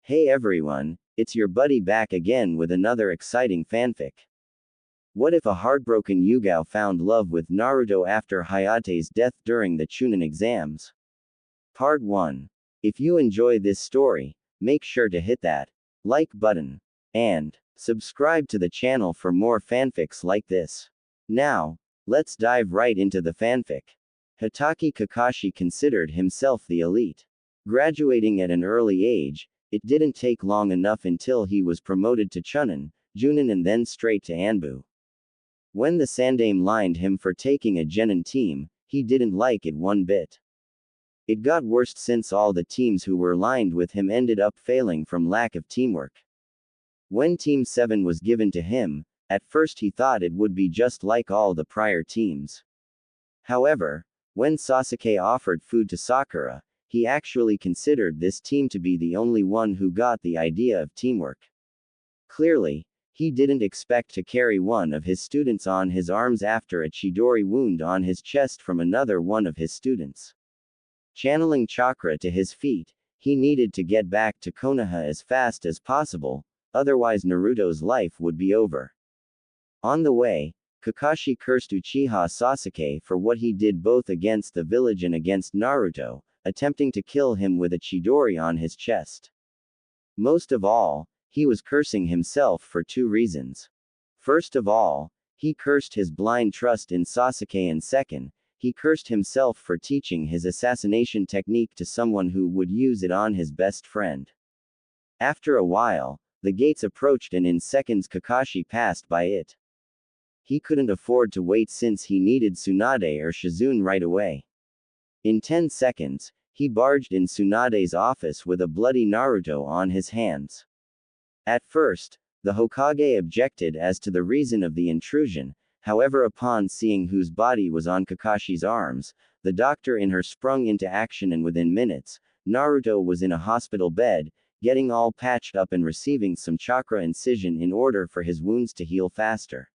Hey everyone, it's your buddy back again with another exciting fanfic. What if a heartbroken Yugao found love with Naruto after Hayate's death during the Chunin exams? Part 1. If you enjoy this story, make sure to hit that like button and subscribe to the channel for more fanfics like this. Now, let's dive right into the fanfic. Hatake Kakashi considered himself the elite. Graduating at an early age, it didn't take long enough until he was promoted to Chunin, Junin and then straight to Anbu. When the Sandaime lined him for taking a genin team, he didn't like it one bit. It got worse since all the teams who were lined with him ended up failing from lack of teamwork. When Team 7 was given to him, at first he thought it would be just like all the prior teams. However, when Sasuke offered food to Sakura, he actually considered this team to be the only one who got the idea of teamwork. Clearly, he didn't expect to carry one of his students on his arms after a Chidori wound on his chest from another one of his students. Channeling chakra to his feet, he needed to get back to Konoha as fast as possible, otherwise Naruto's life would be over. On the way, Kakashi cursed Uchiha Sasuke for what he did both against the village and against Naruto, attempting to kill him with a Chidori on his chest. Most of all, he was cursing himself for two reasons. First of all, he cursed his blind trust in Sasuke, and second, he cursed himself for teaching his assassination technique to someone who would use it on his best friend. After a while, the gates approached and in seconds Kakashi passed by it. He couldn't afford to wait since he needed Tsunade or Shizune right away. In 10 seconds, he barged in Tsunade's office with a bloody Naruto on his hands. At first, the Hokage objected as to the reason of the intrusion, however upon seeing whose body was on Kakashi's arms, the doctor in her sprung into action and within minutes, Naruto was in a hospital bed, getting all patched up and receiving some chakra incision in order for his wounds to heal faster.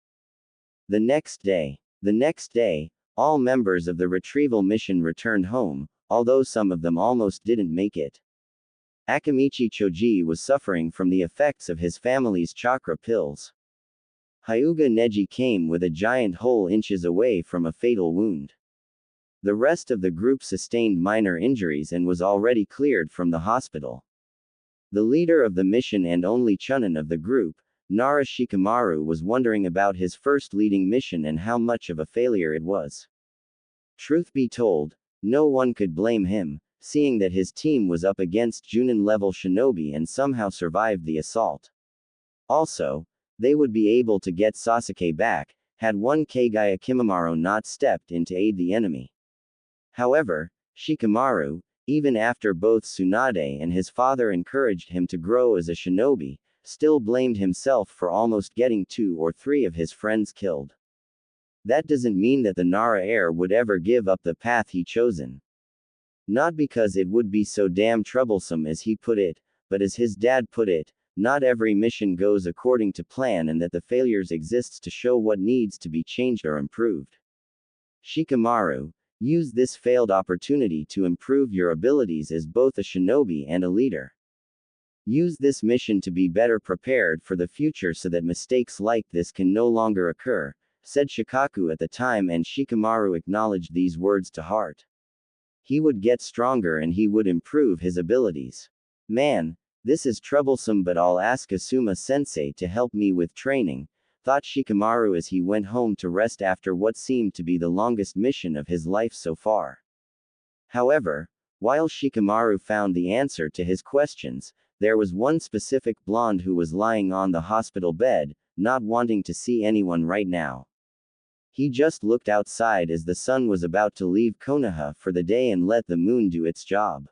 The next day, all members of the retrieval mission returned home, although some of them almost didn't make it. Akamichi Choji was suffering from the effects of his family's chakra pills. Hyuga Neji came with a giant hole inches away from a fatal wound. The rest of the group sustained minor injuries and was already cleared from the hospital. The leader of the mission and only Chunin of the group, Nara Shikamaru, was wondering about his first leading mission and how much of a failure it was. Truth be told, no one could blame him, seeing that his team was up against Junin-level shinobi and somehow survived the assault. Also, they would be able to get Sasuke back, had one Kagaya Kimimaro not stepped in to aid the enemy. However, Shikamaru, even after both Tsunade and his father encouraged him to grow as a shinobi, still blamed himself for almost getting 2 or 3 of his friends killed. That doesn't mean that the Nara heir would ever give up the path he chosen. Not because it would be so damn troublesome as he put it, but as his dad put it, not every mission goes according to plan and that the failures exists to show what needs to be changed or improved. Shikamaru, use this failed opportunity to improve your abilities as both a shinobi and a leader. Use this mission to be better prepared for the future so that mistakes like this can no longer occur, said Shikaku at the time, and Shikamaru acknowledged these words to heart. He would get stronger and he would improve his abilities. Man, this is troublesome, but I'll ask Asuma-sensei to help me with training, thought Shikamaru as he went home to rest after what seemed to be the longest mission of his life so far. However, while Shikamaru found the answer to his questions, there was one specific blonde who was lying on the hospital bed, not wanting to see anyone right now. He just looked outside as the sun was about to leave Konoha for the day and let the moon do its job.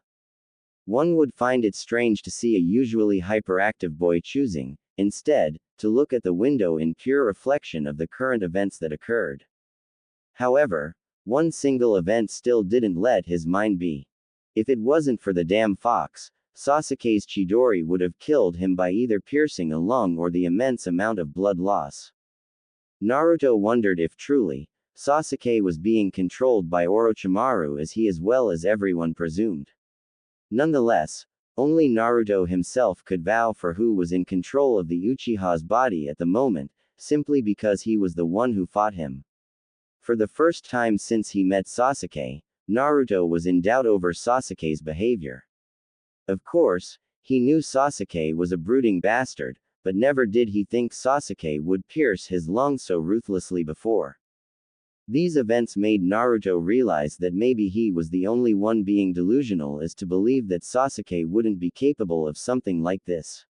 One would find it strange to see a usually hyperactive boy choosing, instead, to look at the window in pure reflection of the current events that occurred. However, one single event still didn't let his mind be. If it wasn't for the damn fox, Sasuke's Chidori would have killed him by either piercing a lung or the immense amount of blood loss. Naruto wondered if truly, Sasuke was being controlled by Orochimaru as he as well as everyone presumed. Nonetheless, Only Naruto himself could vow for who was in control of the Uchiha's body at the moment, simply because he was the one who fought him. For the first time since he met Sasuke, Naruto was in doubt over Sasuke's behavior. Of course, he knew Sasuke was a brooding bastard, but never did he think Sasuke would pierce his lungs so ruthlessly before. These events made Naruto realize that maybe he was the only one being delusional as to believe that Sasuke wouldn't be capable of something like this.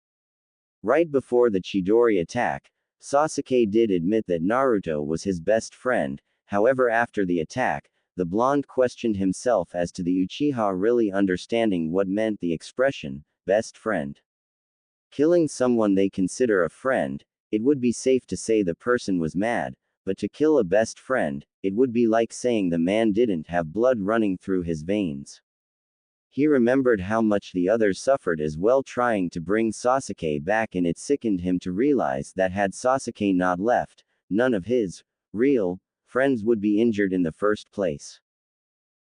Right before the Chidori attack, Sasuke did admit that Naruto was his best friend. However, after the attack, the blonde questioned himself as to the Uchiha really understanding what meant the expression, best friend. Killing someone they consider a friend, it would be safe to say the person was mad, but to kill a best friend, it would be like saying the man didn't have blood running through his veins. He remembered how much the others suffered as well trying to bring Sasuke back, and it sickened him to realize that had Sasuke not left, none of his real friends would be injured in the first place.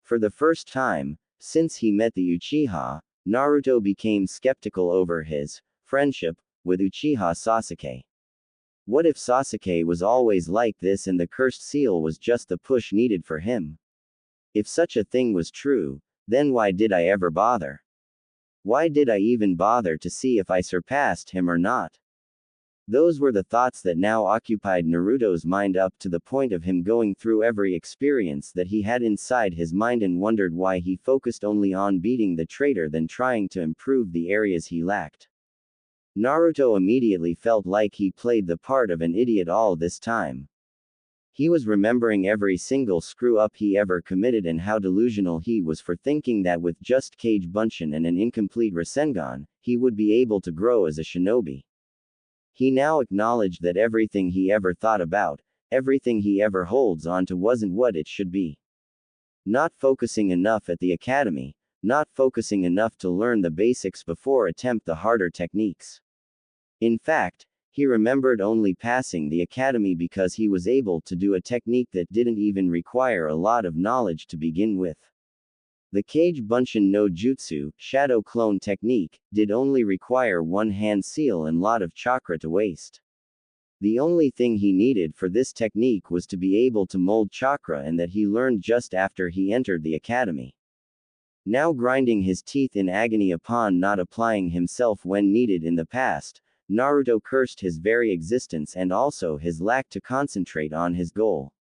For the first time since he met the Uchiha, Naruto became skeptical over his friendship with Uchiha Sasuke. What if Sasuke was always like this and the cursed seal was just the push needed for him? If such a thing was true, then why did I ever bother? Why did I even bother to see if I surpassed him or not? Those were the thoughts that now occupied Naruto's mind up to the point of him going through every experience that he had inside his mind and wondered why he focused only on beating the traitor than trying to improve the areas he lacked. Naruto immediately felt like he played the part of an idiot all this time. He was remembering every single screw-up he ever committed and how delusional he was for thinking that with just Kage Bunshin and an incomplete Rasengan, he would be able to grow as a shinobi. He now acknowledged that everything he ever thought about, everything he ever holds on to wasn't what it should be. Not focusing enough at the academy, not focusing enough to learn the basics before attempt the harder techniques. In fact, he remembered only passing the academy because he was able to do a technique that didn't even require a lot of knowledge to begin with. The Kage Bunshin no Jutsu, shadow clone technique, did only require one hand seal and lot of chakra to waste. The only thing he needed for this technique was to be able to mold chakra, and that he learned just after he entered the academy. Now grinding his teeth in agony upon not applying himself when needed in the past, Naruto cursed his very existence and also his lack to concentrate on his goal.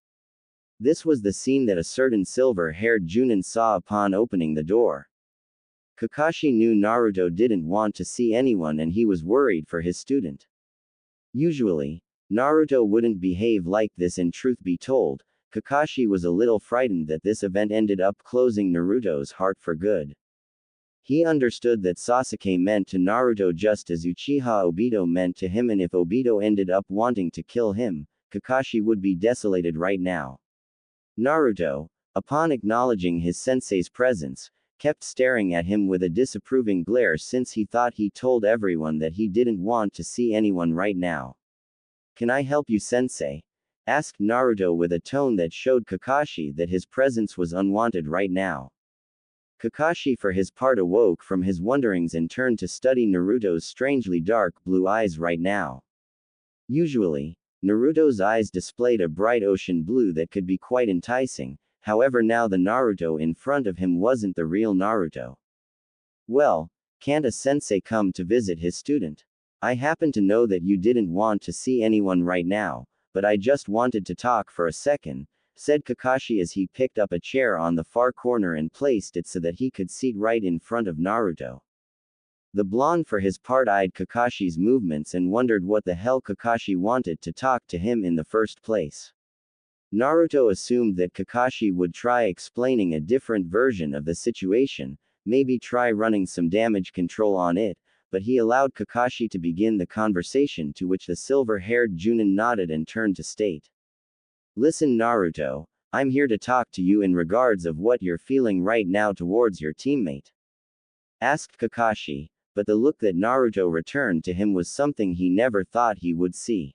This was the scene that a certain silver-haired Chunin saw upon opening the door. Kakashi knew Naruto didn't want to see anyone and he was worried for his student. Usually, Naruto wouldn't behave like this, and truth be told, Kakashi was a little frightened that this event ended up closing Naruto's heart for good. He understood that Sasuke meant to Naruto just as Uchiha Obito meant to him, and if Obito ended up wanting to kill him, Kakashi would be desolated right now. Naruto, upon acknowledging his sensei's presence, kept staring at him with a disapproving glare since he thought he told everyone that he didn't want to see anyone right now. "Can I help you, sensei?" asked Naruto with a tone that showed Kakashi that his presence was unwanted right now. Kakashi for his part awoke from his wonderings and turned to study Naruto's strangely dark blue eyes right now. Usually, Naruto's eyes displayed a bright ocean blue that could be quite enticing, however now the Naruto in front of him wasn't the real Naruto. "Well, can't a sensei come to visit his student? I happen to know that you didn't want to see anyone right now, but I just wanted to talk for a second," said Kakashi as he picked up a chair on the far corner and placed it so that he could sit right in front of Naruto. The blonde for his part eyed Kakashi's movements and wondered what the hell Kakashi wanted to talk to him in the first place. Naruto assumed that Kakashi would try explaining a different version of the situation, maybe try running some damage control on it, but he allowed Kakashi to begin the conversation, to which the silver-haired Chunin nodded and turned to state. "Listen, Naruto, I'm here to talk to you in regards of what you're feeling right now towards your teammate," asked Kakashi, but the look that Naruto returned to him was something he never thought he would see.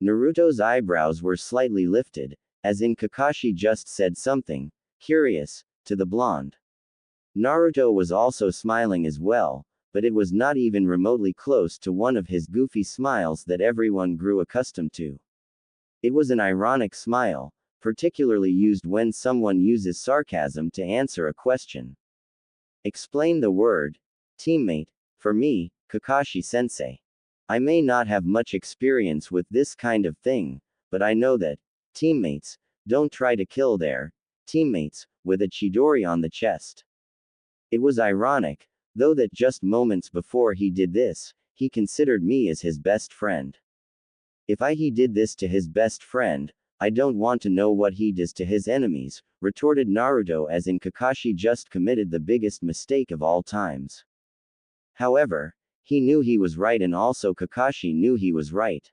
Naruto's eyebrows were slightly lifted, as in Kakashi just said something curious to the blonde. Naruto was also smiling as well, but it was not even remotely close to one of his goofy smiles that everyone grew accustomed to. It was an ironic smile, particularly used when someone uses sarcasm to answer a question. Explain the word, teammate, for me, Kakashi-sensei. I may not have much experience with this kind of thing, but I know that teammates don't try to kill their teammates with a chidori on the chest. It was ironic, though, that just moments before he did this, he considered me as his best friend. If he did this to his best friend, I don't want to know what he does to his enemies, retorted Naruto, as in Kakashi just committed the biggest mistake of all times. However, he knew he was right, and also Kakashi knew he was right.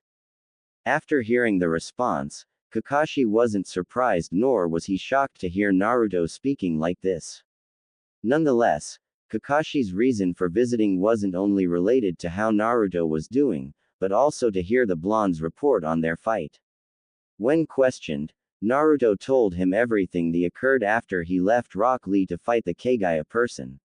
After hearing the response, Kakashi wasn't surprised, nor was he shocked to hear Naruto speaking like this. Nonetheless, Kakashi's reason for visiting wasn't only related to how Naruto was doing, but also to hear the blonde's report on their fight. When questioned, Naruto told him everything that occurred after he left Rock Lee to fight the Kagaya person.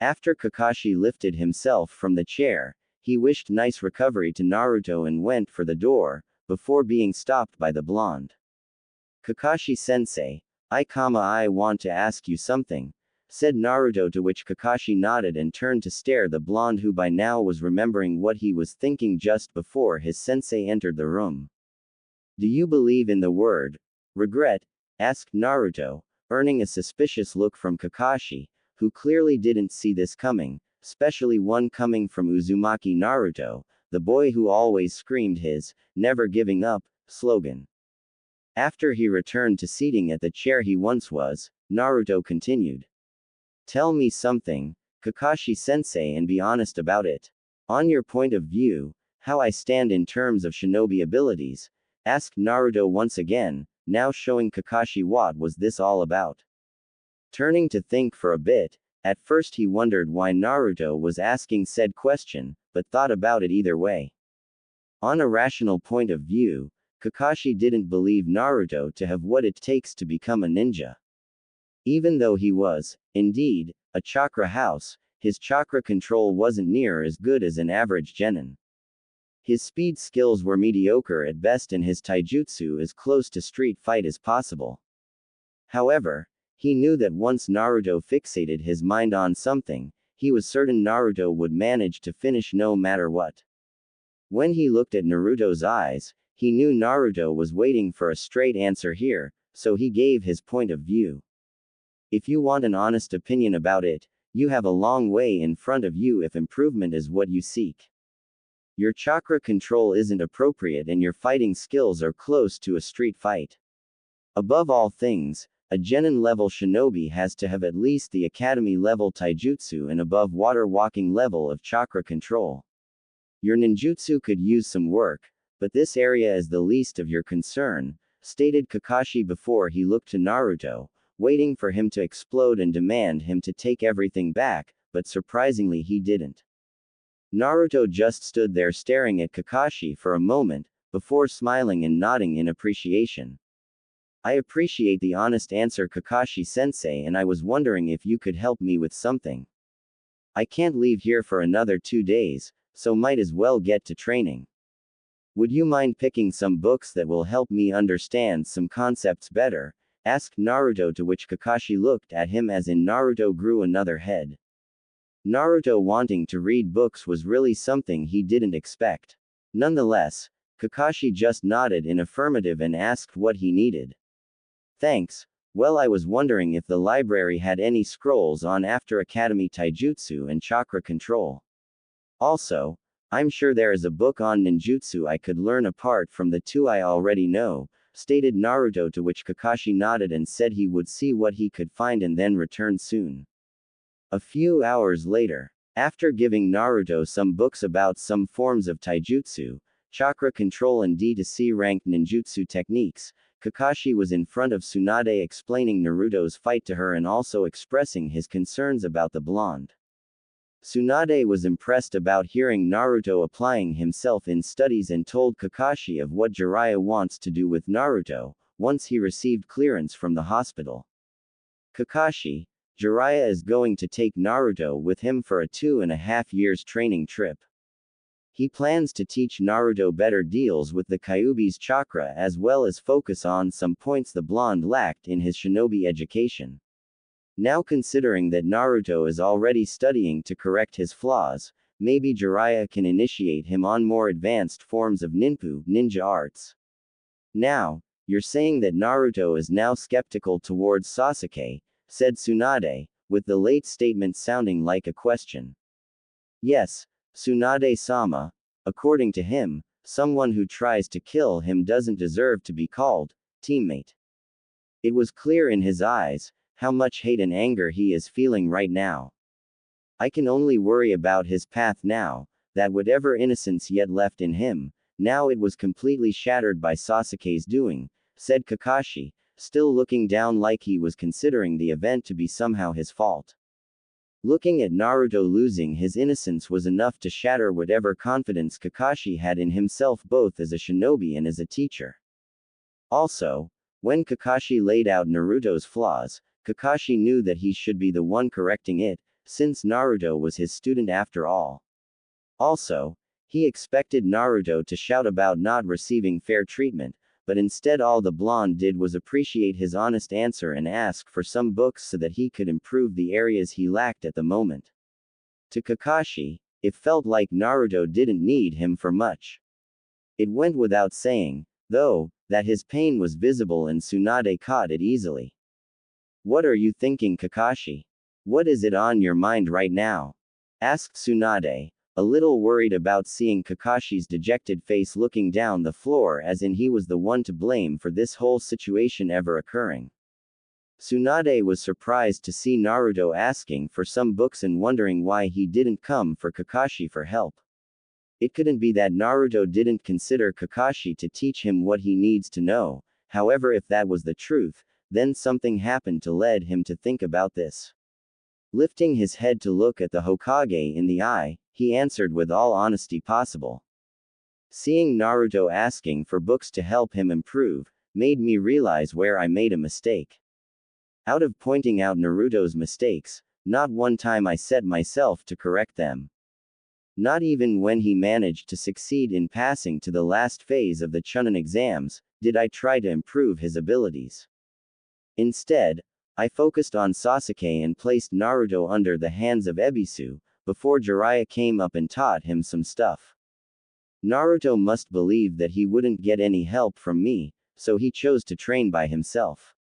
After Kakashi lifted himself from the chair, he wished nice recovery to Naruto and went for the door, before being stopped by the blonde. Kakashi-sensei, I want to ask you something, said Naruto, to which Kakashi nodded and turned to stare the blonde, who by now was remembering what he was thinking just before his sensei entered the room. Do you believe in the word regret? Asked Naruto, earning a suspicious look from Kakashi, who clearly didn't see this coming, especially one coming from Uzumaki Naruto, the boy who always screamed his never giving up slogan. After he returned to seating at the chair he once was, Naruto continued. Tell me something, Kakashi-sensei, and be honest about it. On your point of view, how I stand in terms of shinobi abilities, asked Naruto once again, now showing Kakashi what was this all about. Turning to think for a bit, at first he wondered why Naruto was asking said question, but thought about it either way. On a rational point of view, Kakashi didn't believe Naruto to have what it takes to become a ninja. Even though he was, indeed, a chakra house, his chakra control wasn't near as good as an average genin. His speed skills were mediocre at best, and his taijutsu as close to street fight as possible. However, he knew that once Naruto fixated his mind on something, he was certain Naruto would manage to finish no matter what. When he looked at Naruto's eyes, he knew Naruto was waiting for a straight answer here, so he gave his point of view. If you want an honest opinion about it, you have a long way in front of you if improvement is what you seek. Your chakra control isn't appropriate and your fighting skills are close to a street fight. Above all things, a genin-level shinobi has to have at least the academy-level taijutsu and above water-walking level of chakra control. Your ninjutsu could use some work, but this area is the least of your concern, stated Kakashi before he looked to Naruto, waiting for him to explode and demand him to take everything back, but surprisingly he didn't. Naruto just stood there staring at Kakashi for a moment, before smiling and nodding in appreciation. I appreciate the honest answer, Kakashi-sensei, and I was wondering if you could help me with something. I can't leave here for another 2 days, so might as well get to training. Would you mind picking some books that will help me understand some concepts better? Asked Naruto, to which Kakashi looked at him as in Naruto grew another head. Naruto wanting to read books was really something he didn't expect. Nonetheless, Kakashi just nodded in affirmative and asked what he needed. Thanks, well, I was wondering if the library had any scrolls on After Academy Taijutsu and Chakra Control. Also, I'm sure there is a book on ninjutsu I could learn apart from the 2 I already know, stated Naruto, to which Kakashi nodded and said he would see what he could find and then return soon. A few hours later, after giving Naruto some books about some forms of taijutsu, chakra control and D-to-C ranked ninjutsu techniques, Kakashi was in front of Tsunade explaining Naruto's fight to her and also expressing his concerns about the blonde. Tsunade was impressed about hearing Naruto applying himself in studies and told Kakashi of what Jiraiya wants to do with Naruto, once he received clearance from the hospital. Kakashi, Jiraiya is going to take Naruto with him for a 2.5 years training trip. He plans to teach Naruto better deals with the Kyuubi's chakra as well as focus on some points the blonde lacked in his shinobi education. Now considering that Naruto is already studying to correct his flaws, maybe Jiraiya can initiate him on more advanced forms of ninja arts. Now, you're saying that Naruto is now skeptical towards Sasuke, said Tsunade, with the late statement sounding like a question. Yes, Tsunade-sama. According to him, someone who tries to kill him doesn't deserve to be called teammate. It was clear in his eyes how much hate and anger he is feeling right now. I can only worry about his path now, that whatever innocence yet left in him, now it was completely shattered by Sasuke's doing, said Kakashi, still looking down like he was considering the event to be somehow his fault. Looking at Naruto losing his innocence was enough to shatter whatever confidence Kakashi had in himself both as a shinobi and as a teacher. Also, when Kakashi laid out Naruto's flaws, Kakashi knew that he should be the one correcting it, since Naruto was his student after all. Also, he expected Naruto to shout about not receiving fair treatment, but instead all the blonde did was appreciate his honest answer and ask for some books so that he could improve the areas he lacked at the moment. To Kakashi, it felt like Naruto didn't need him for much. It went without saying, though, that his pain was visible and Tsunade caught it easily. What are you thinking, Kakashi? What is it on your mind right now? Asked Tsunade, a little worried about seeing Kakashi's dejected face looking down the floor as in he was the one to blame for this whole situation ever occurring. Tsunade was surprised to see Naruto asking for some books and wondering why he didn't come for Kakashi for help. It couldn't be that Naruto didn't consider Kakashi to teach him what he needs to know, however if that was the truth, then something happened to lead him to think about this. Lifting his head to look at the Hokage in the eye, he answered with all honesty possible. Seeing Naruto asking for books to help him improve, made me realize where I made a mistake. Out of pointing out Naruto's mistakes, not one time I set myself to correct them. Not even when he managed to succeed in passing to the last phase of the Chunin exams, did I try to improve his abilities. Instead, I focused on Sasuke and placed Naruto under the hands of Ebisu, before Jiraiya came up and taught him some stuff. Naruto must believe that he wouldn't get any help from me, so he chose to train by himself.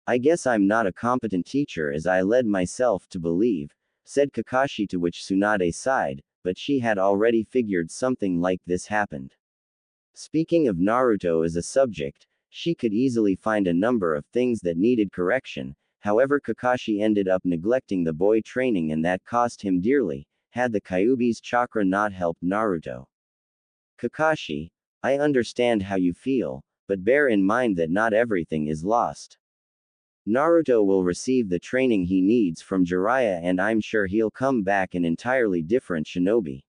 I guess I'm not a competent teacher as I led myself to believe, said Kakashi, to which Tsunade sighed, but she had already figured something like this happened. Speaking of Naruto as a subject, she could easily find a number of things that needed correction, however Kakashi ended up neglecting the boy training and that cost him dearly, had the Kyuubi's chakra not helped Naruto. Kakashi, I understand how you feel, but bear in mind that not everything is lost. Naruto will receive the training he needs from Jiraiya and I'm sure he'll come back an entirely different shinobi.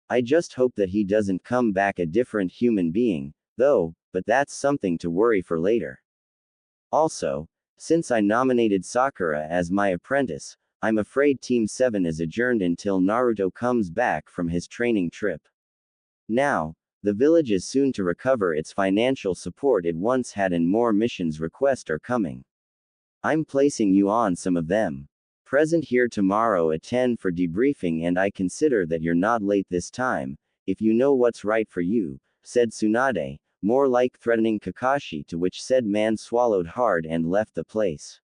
I just hope that he doesn't come back a different human being, though, but that's something to worry for later. Also, since I nominated Sakura as my apprentice, I'm afraid Team 7 is adjourned until Naruto comes back from his training trip. Now, the village is soon to recover its financial support it once had and more missions requests are coming. I'm placing you on some of them. Present here tomorrow at 10 for debriefing and I consider that you're not late this time, if you know what's right for you, said Tsunade, more like threatening Kakashi, to which said man swallowed hard and left the place.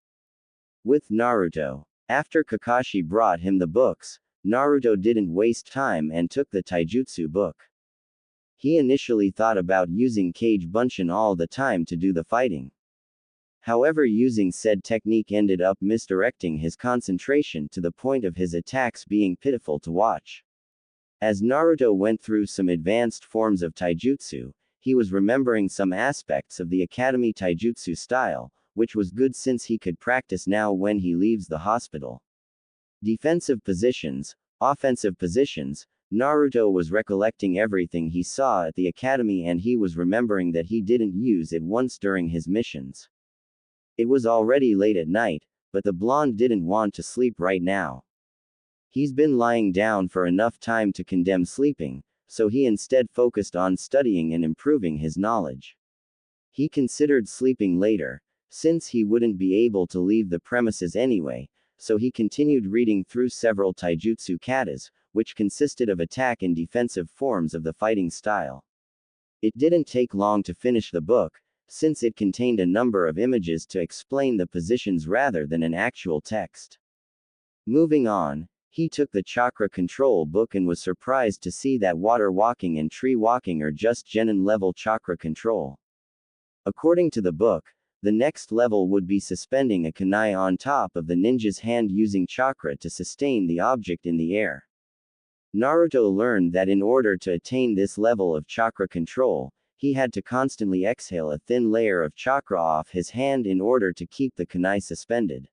With Naruto. After Kakashi brought him the books, Naruto didn't waste time and took the taijutsu book. He initially thought about using Kage Bunshin all the time to do the fighting. However, using said technique ended up misdirecting his concentration to the point of his attacks being pitiful to watch. As Naruto went through some advanced forms of taijutsu, he was remembering some aspects of the academy taijutsu style, which was good since he could practice now when he leaves the hospital. Defensive positions, offensive positions, Naruto was recollecting everything he saw at the academy and he was remembering that he didn't use it once during his missions. It was already late at night, but the blonde didn't want to sleep right now. He's been lying down for enough time to condemn sleeping, so he instead focused on studying and improving his knowledge. He considered sleeping later, since he wouldn't be able to leave the premises anyway, so he continued reading through several taijutsu katas, which consisted of attack and defensive forms of the fighting style. It didn't take long to finish the book, since it contained a number of images to explain the positions rather than an actual text. Moving on, he took the chakra control book and was surprised to see that water walking and tree walking are just genin level chakra control. According to the book, the next level would be suspending a kunai on top of the ninja's hand using chakra to sustain the object in the air. Naruto learned that in order to attain this level of chakra control, he had to constantly exhale a thin layer of chakra off his hand in order to keep the kunai suspended.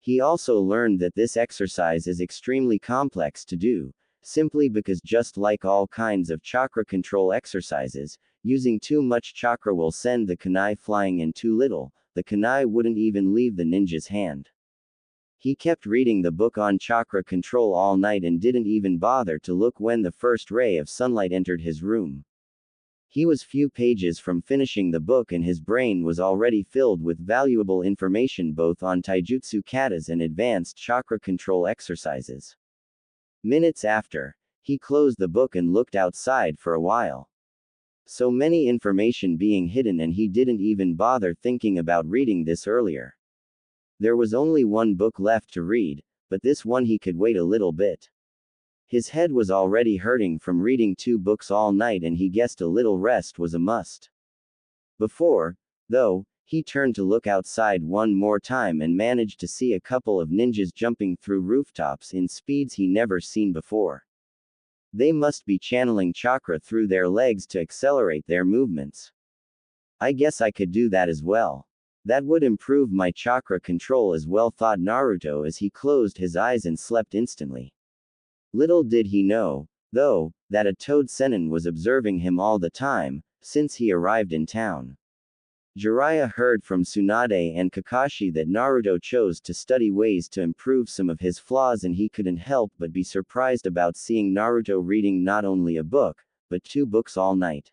He also learned that this exercise is extremely complex to do, simply because just like all kinds of chakra control exercises, using too much chakra will send the kunai flying and too little, the kunai wouldn't even leave the ninja's hand. He kept reading the book on chakra control all night and didn't even bother to look when the first ray of sunlight entered his room. He was few pages from finishing the book and his brain was already filled with valuable information both on taijutsu katas and advanced chakra control exercises. Minutes after, he closed the book and looked outside for a while. So many information being hidden and he didn't even bother thinking about reading this earlier. There was only one book left to read, but this one he could wait a little bit. His head was already hurting from reading 2 books all night and he guessed a little rest was a must. Before, though, he turned to look outside one more time and managed to see a couple of ninjas jumping through rooftops in speeds he never seen before. They must be channeling chakra through their legs to accelerate their movements. I guess I could do that as well. That would improve my chakra control as well, thought Naruto as he closed his eyes and slept instantly. Little did he know, though, that a toad Sennin was observing him all the time, since he arrived in town. Jiraiya heard from Tsunade and Kakashi that Naruto chose to study ways to improve some of his flaws and he couldn't help but be surprised about seeing Naruto reading not only a book, but 2 books all night.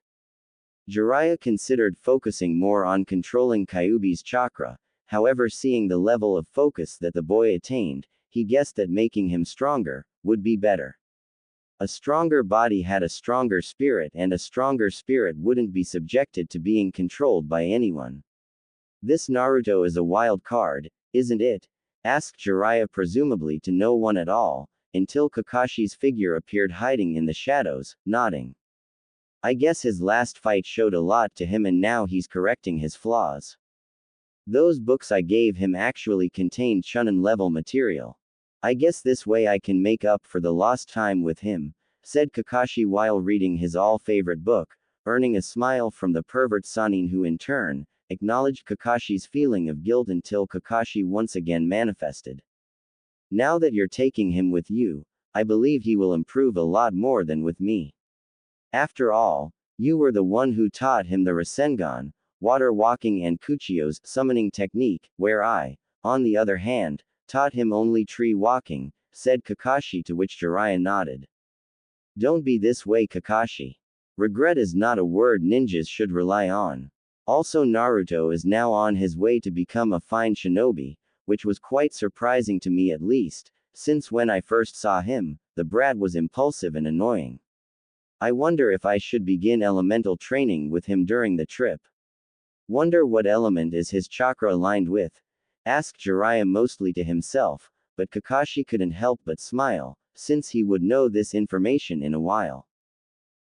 Jiraiya considered focusing more on controlling Kyuubi's chakra, however seeing the level of focus that the boy attained, he guessed that making him stronger would be better. A stronger body had a stronger spirit and a stronger spirit wouldn't be subjected to being controlled by anyone. This Naruto is a wild card, isn't it? Asked Jiraiya presumably to no one at all, until Kakashi's figure appeared hiding in the shadows, nodding. I guess his last fight showed a lot to him and now he's correcting his flaws. Those books I gave him actually contained Chunin level material. I guess this way I can make up for the lost time with him, said Kakashi while reading his all-favorite book, earning a smile from the pervert Sanin who in turn, acknowledged Kakashi's feeling of guilt until Kakashi once again manifested. Now that you're taking him with you, I believe he will improve a lot more than with me. After all, you were the one who taught him the Rasengan, water walking and Kuchio's summoning technique, where I, on the other hand, taught him only tree walking, said Kakashi, to which Jiraiya nodded. Don't be this way, Kakashi. Regret is not a word ninjas should rely on. Also, Naruto is now on his way to become a fine shinobi, which was quite surprising to me at least, since when I first saw him, the brat was impulsive and annoying. I wonder if I should begin elemental training with him during the trip. Wonder what element is his chakra aligned with? Asked Jiraiya mostly to himself, but Kakashi couldn't help but smile, since he would know this information in a while.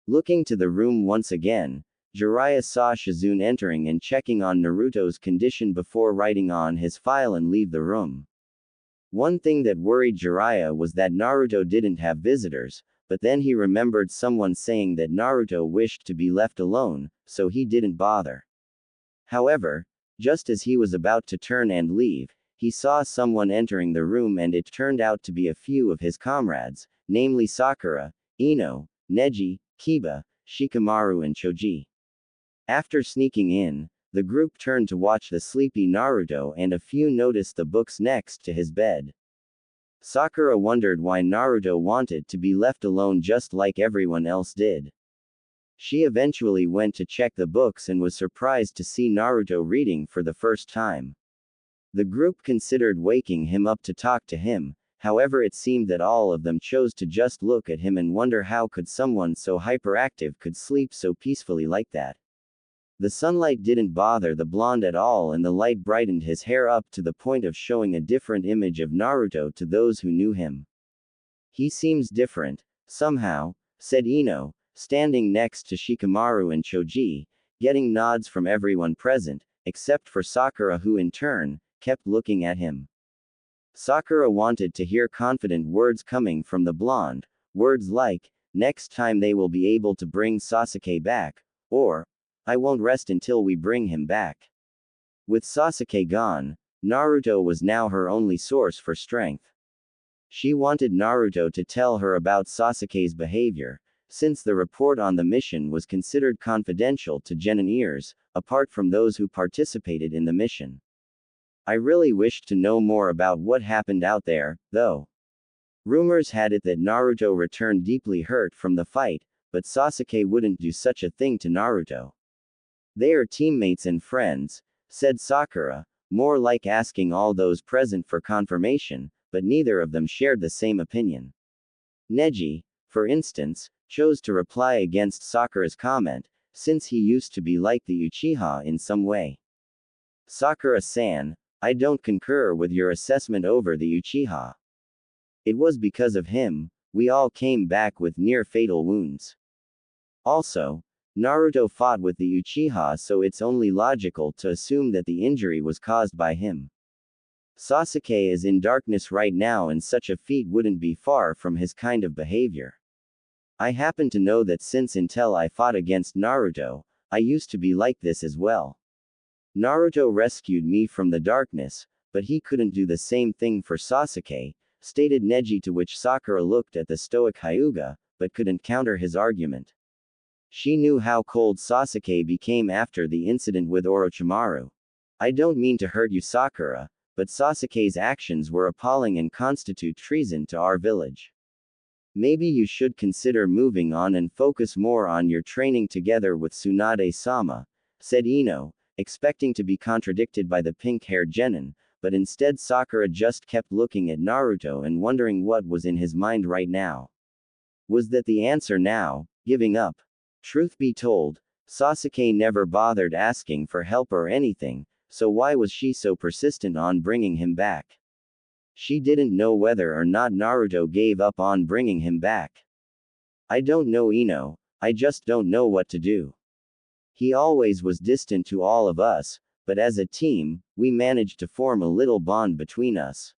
Looking to the room once again, Jiraiya saw Shizune entering and checking on Naruto's condition before writing on his file and leave the room. One thing that worried Jiraiya was that Naruto didn't have visitors, but then he remembered someone saying that Naruto wished to be left alone, so he didn't bother. However, just as he was about to turn and leave, he saw someone entering the room and it turned out to be a few of his comrades, namely Sakura, Ino, Neji, Kiba, Shikamaru and Choji. After sneaking in, The group turned to watch the sleepy Naruto and a few noticed the books next to his bed. Sakura wondered why Naruto wanted to be left alone just like everyone else did. She eventually went to check the books and was surprised to see Naruto reading for the first time. The group considered waking him up to talk to him, however it seemed that all of them chose to just look at him and wonder how could someone so hyperactive could sleep so peacefully like that. The sunlight didn't bother the blonde at all and the light brightened his hair up to the point of showing a different image of Naruto to those who knew him. He seems different, somehow, said Ino, standing next to Shikamaru and Choji, getting nods from everyone present, except for Sakura who in turn, kept looking at him. Sakura wanted to hear confident words coming from the blonde, words like, next time they will be able to bring Sasuke back, or, I won't rest until we bring him back. With Sasuke gone, Naruto was now her only source for strength. She wanted Naruto to tell her about Sasuke's behavior, since the report on the mission was considered confidential to Genin ears, apart from those who participated in the mission. I really wished to know more about what happened out there, though. Rumors had it that Naruto returned deeply hurt from the fight, but Sasuke wouldn't do such a thing to Naruto. They are teammates and friends, said Sakura, more like asking all those present for confirmation, but neither of them shared the same opinion. Neji, for instance, chose to reply against Sakura's comment, since he used to be like the Uchiha in some way. Sakura-san, I don't concur with your assessment over the Uchiha. It was because of him, we all came back with near-fatal wounds. Also, Naruto fought with the Uchiha, so it's only logical to assume that the injury was caused by him. Sasuke is in darkness right now and such a feat wouldn't be far from his kind of behavior. I happen to know that since until I fought against Naruto, I used to be like this as well. Naruto rescued me from the darkness, but he couldn't do the same thing for Sasuke, stated Neji, to which Sakura looked at the stoic Hyuga, but couldn't counter his argument. She knew how cold Sasuke became after the incident with Orochimaru. I don't mean to hurt you, Sakura, but Sasuke's actions were appalling and constitute treason to our village. Maybe you should consider moving on and focus more on your training together with Tsunade-sama, said Ino, expecting to be contradicted by the pink-haired Genin, but instead Sakura just kept looking at Naruto and wondering what was in his mind right now. Was that the answer now, giving up? Truth be told, Sasuke never bothered asking for help or anything, so why was she so persistent on bringing him back? She didn't know whether or not Naruto gave up on bringing him back. I don't know, Ino, I just don't know what to do. He always was distant to all of us, but as a team, we managed to form a little bond between us.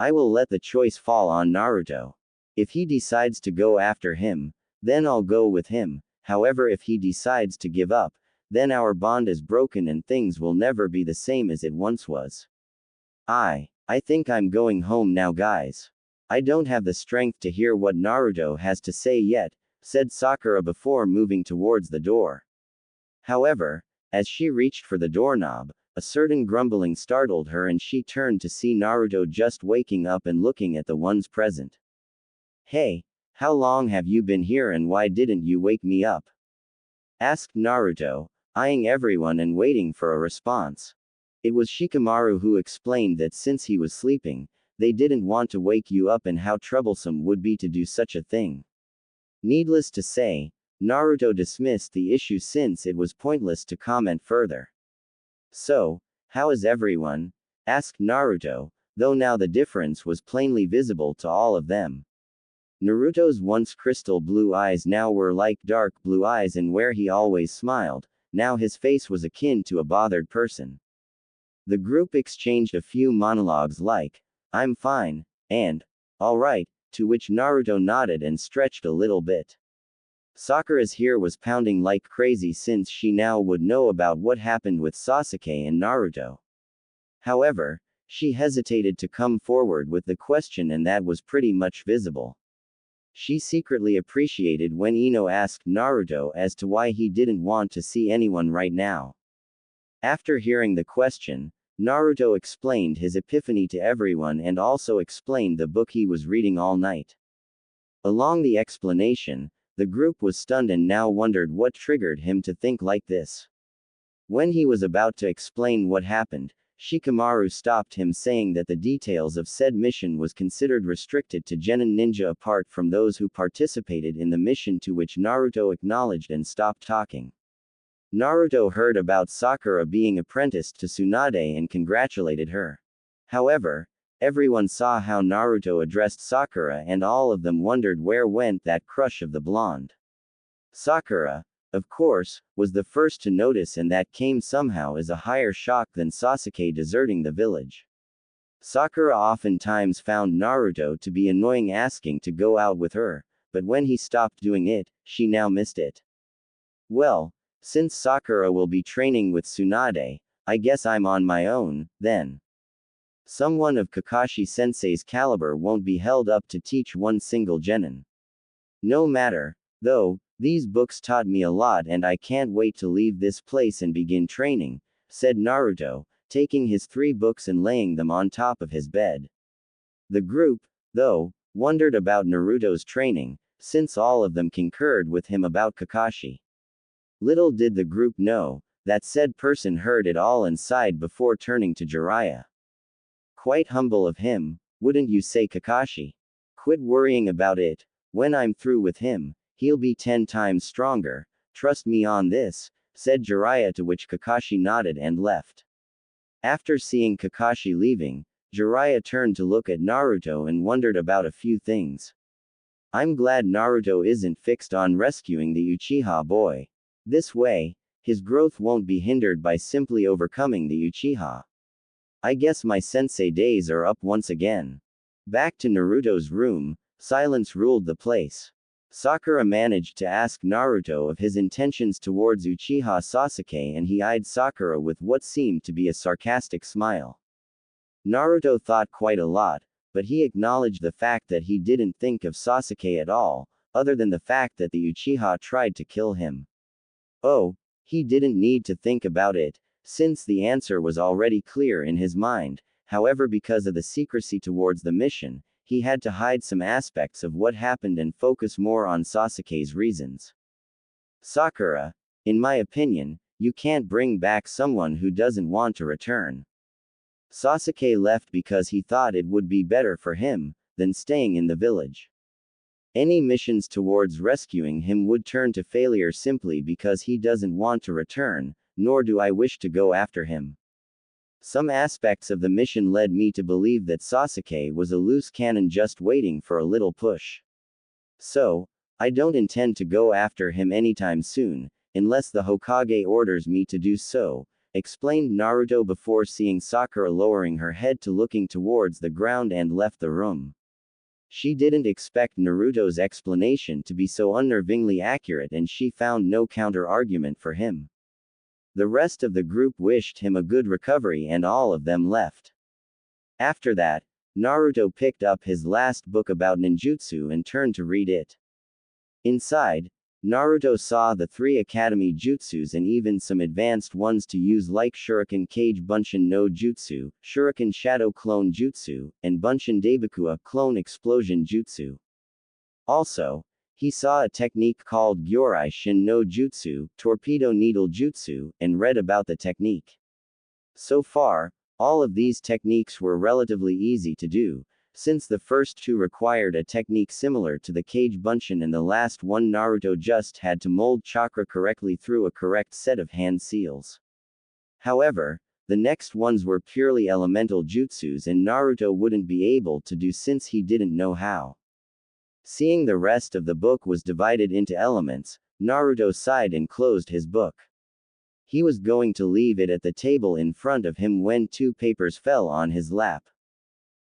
I will let the choice fall on Naruto. If he decides to go after him, then I'll go with him. However, if he decides to give up, then our bond is broken and things will never be the same as it once was. I think I'm going home now, guys. I don't have the strength to hear what Naruto has to say yet, said Sakura before moving towards the door. However, as she reached for the doorknob, a certain grumbling startled her and she turned to see Naruto just waking up and looking at the ones present. Hey, how long have you been here and why didn't you wake me up? Asked Naruto, eyeing everyone and waiting for a response. It was Shikamaru who explained that since he was sleeping, they didn't want to wake you up and how troublesome would be to do such a thing. Needless to say, Naruto dismissed the issue since it was pointless to comment further. So, how is everyone? Asked Naruto, though now the difference was plainly visible to all of them. Naruto's once crystal blue eyes now were like dark blue eyes, and where he always smiled, now his face was akin to a bothered person. The group exchanged a few monologues like, I'm fine, and, alright, to which Naruto nodded and stretched a little bit. Sakura's ear was pounding like crazy since she now would know about what happened with Sasuke and Naruto. However, she hesitated to come forward with the question, and that was pretty much visible. She secretly appreciated when Ino asked Naruto as to why he didn't want to see anyone right now. After hearing the question, Naruto explained his epiphany to everyone and also explained the book he was reading all night. Along the explanation, the group was stunned and now wondered what triggered him to think like this. When he was about to explain what happened, Shikamaru stopped him, saying that the details of said mission was considered restricted to genin ninja apart from those who participated in the mission, to which Naruto acknowledged and stopped talking. Naruto heard about Sakura being apprenticed to Tsunade and congratulated her. However, everyone saw how Naruto addressed Sakura and all of them wondered where went that crush of the blonde. Sakura, of course, was the first to notice, and that came somehow as a higher shock than Sasuke deserting the village. Sakura oftentimes found Naruto to be annoying, asking to go out with her, but when he stopped doing it, she now missed it. Well, since Sakura will be training with Tsunade, I guess I'm on my own, then. Someone of Kakashi-sensei's caliber won't be held up to teach one single genin. No matter, though, these books taught me a lot and I can't wait to leave this place and begin training, said Naruto, taking his 3 books and laying them on top of his bed. The group, though, wondered about Naruto's training, since all of them concurred with him about Kakashi. Little did the group know that said person heard it all and sighed before turning to Jiraiya. Quite humble of him, wouldn't you say, Kakashi? Quit worrying about it. When I'm through with him, he'll be 10 times stronger, trust me on this, said Jiraiya, to which Kakashi nodded and left. After seeing Kakashi leaving, Jiraiya turned to look at Naruto and wondered about a few things. I'm glad Naruto isn't fixed on rescuing the Uchiha boy. This way, his growth won't be hindered by simply overcoming the Uchiha. I guess my sensei days are up once again. Back to Naruto's room, silence ruled the place. Sakura managed to ask Naruto of his intentions towards Uchiha Sasuke, and he eyed Sakura with what seemed to be a sarcastic smile. Naruto thought quite a lot, but he acknowledged the fact that he didn't think of Sasuke at all, other than the fact that the Uchiha tried to kill him. Oh, he didn't need to think about it, since the answer was already clear in his mind. However, because of the secrecy towards the mission, he had to hide some aspects of what happened and focus more on Sasuke's reasons. Sakura, in my opinion, you can't bring back someone who doesn't want to return. Sasuke left because he thought it would be better for him than staying in the village. Any missions towards rescuing him would turn to failure simply because he doesn't want to return, nor do I wish to go after him. Some aspects of the mission led me to believe that Sasuke was a loose cannon just waiting for a little push. So, I don't intend to go after him anytime soon, unless the Hokage orders me to do so, explained Naruto before seeing Sakura lowering her head to looking towards the ground and left the room. She didn't expect Naruto's explanation to be so unnervingly accurate, and she found no counter-argument for him. The rest of the group wished him a good recovery and all of them left. After that, Naruto picked up his last book about ninjutsu and turned to read it. Inside, Naruto saw the 3 academy jutsus and even some advanced ones to use, like Shuriken Kage Bunshin no Jutsu, Shuriken Shadow Clone Jutsu, and Bunshin Daibakua Clone Explosion Jutsu. Also, he saw a technique called Gyorai Shin no Jutsu, Torpedo Needle Jutsu, and read about the technique. So far, all of these techniques were relatively easy to do, since the first 2 required a technique similar to the Kage Bunshin and the last one Naruto just had to mold chakra correctly through a correct set of hand seals. However, the next ones were purely elemental jutsus and Naruto wouldn't be able to do since he didn't know how. Seeing the rest of the book was divided into elements, Naruto sighed and closed his book. He was going to leave it at the table in front of him when 2 papers fell on his lap.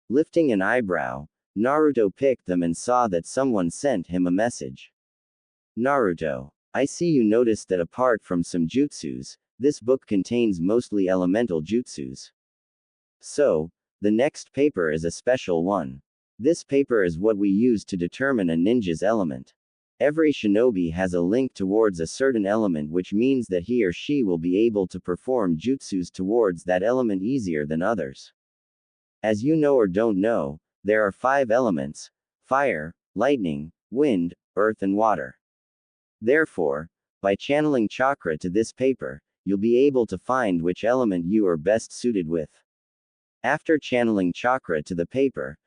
Lifting an eyebrow, Naruto picked them and saw that someone sent him a message. Naruto, I see you noticed that apart from some jutsus, this book contains mostly elemental jutsus. So, the next paper is a special one. This paper is what we use to determine a ninja's element. Every shinobi has a link towards a certain element, which means that he or she will be able to perform jutsus towards that element easier than others. As you know or don't know, there are 5 elements: fire, lightning, wind, earth and water. Therefore, by channeling chakra to this paper, you'll be able to find which element you are best suited with. After channeling chakra to the paper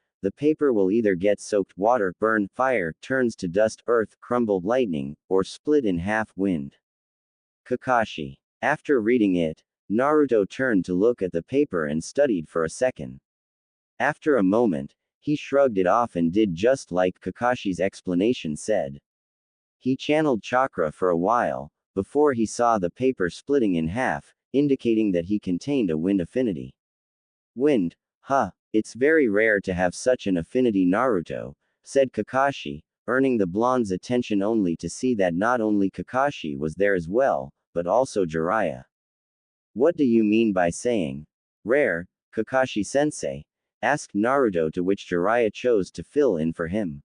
will either get soaked water, burn, fire, turns to dust, earth, crumbled, lightning, or split in half, wind. Kakashi. After reading it, Naruto turned to look at the paper and studied for a second. After a moment, he shrugged it off and did just like Kakashi's explanation said. He channeled chakra for a while, before he saw the paper splitting in half, indicating that he contained a wind affinity. Wind, huh, it's very rare to have such an affinity, Naruto, said Kakashi, earning the blonde's attention only to see that not only Kakashi was there as well, but also Jiraiya. What do you mean by saying rare, Kakashi-sensei? Asked Naruto, to which Jiraiya chose to fill in for him.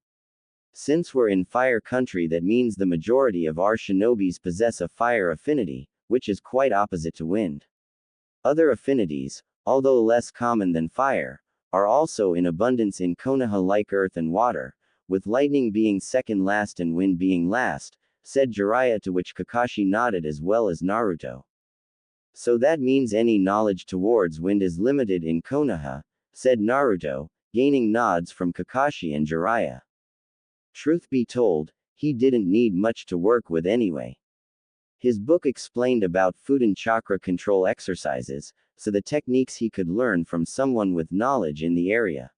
Since we're in fire country, that means the majority of our shinobis possess a fire affinity, which is quite opposite to wind. Other affinities, although less common than fire, are also in abundance in Konoha, like earth and water, with lightning being second last and wind being last, said Jiraiya, to which Kakashi nodded as well as Naruto. So that means any knowledge towards wind is limited in Konoha, said Naruto, gaining nods from Kakashi and Jiraiya. Truth be told, he didn't need much to work with anyway. His book explained about food and chakra control exercises, so the techniques he could learn from someone with knowledge in the area.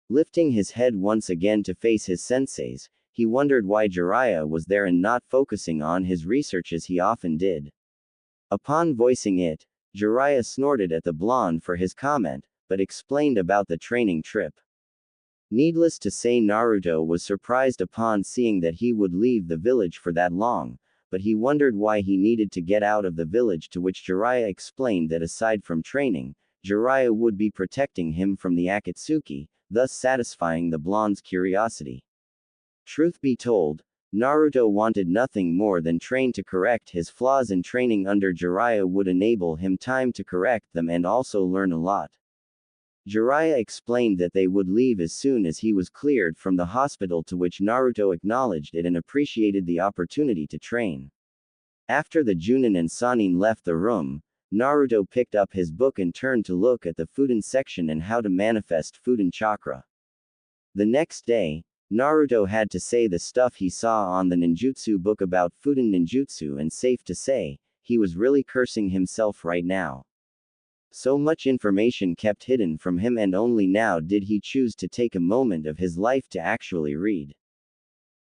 Lifting his head once again to face his senseis, he wondered why Jiraiya was there and not focusing on his research as he often did. Upon voicing it, Jiraiya snorted at the blonde for his comment, but explained about the training trip. Needless to say, Naruto was surprised upon seeing that he would leave the village for that long, but he wondered why he needed to get out of the village, to which Jiraiya explained that aside from training, Jiraiya would be protecting him from the Akatsuki, thus satisfying the blonde's curiosity. Truth be told, Naruto wanted nothing more than train to correct his flaws, and training under Jiraiya would enable him time to correct them and also learn a lot. Jiraiya explained that they would leave as soon as he was cleared from the hospital, to which Naruto acknowledged it and appreciated the opportunity to train. After the Chunin and Sannin left the room, Naruto picked up his book and turned to look at the Fuden section and how to manifest Fuden chakra. The next day, Naruto had to say the stuff he saw on the ninjutsu book about Fuden ninjutsu, and safe to say, he was really cursing himself right now. So much information kept hidden from him, and only now did he choose to take a moment of his life to actually read.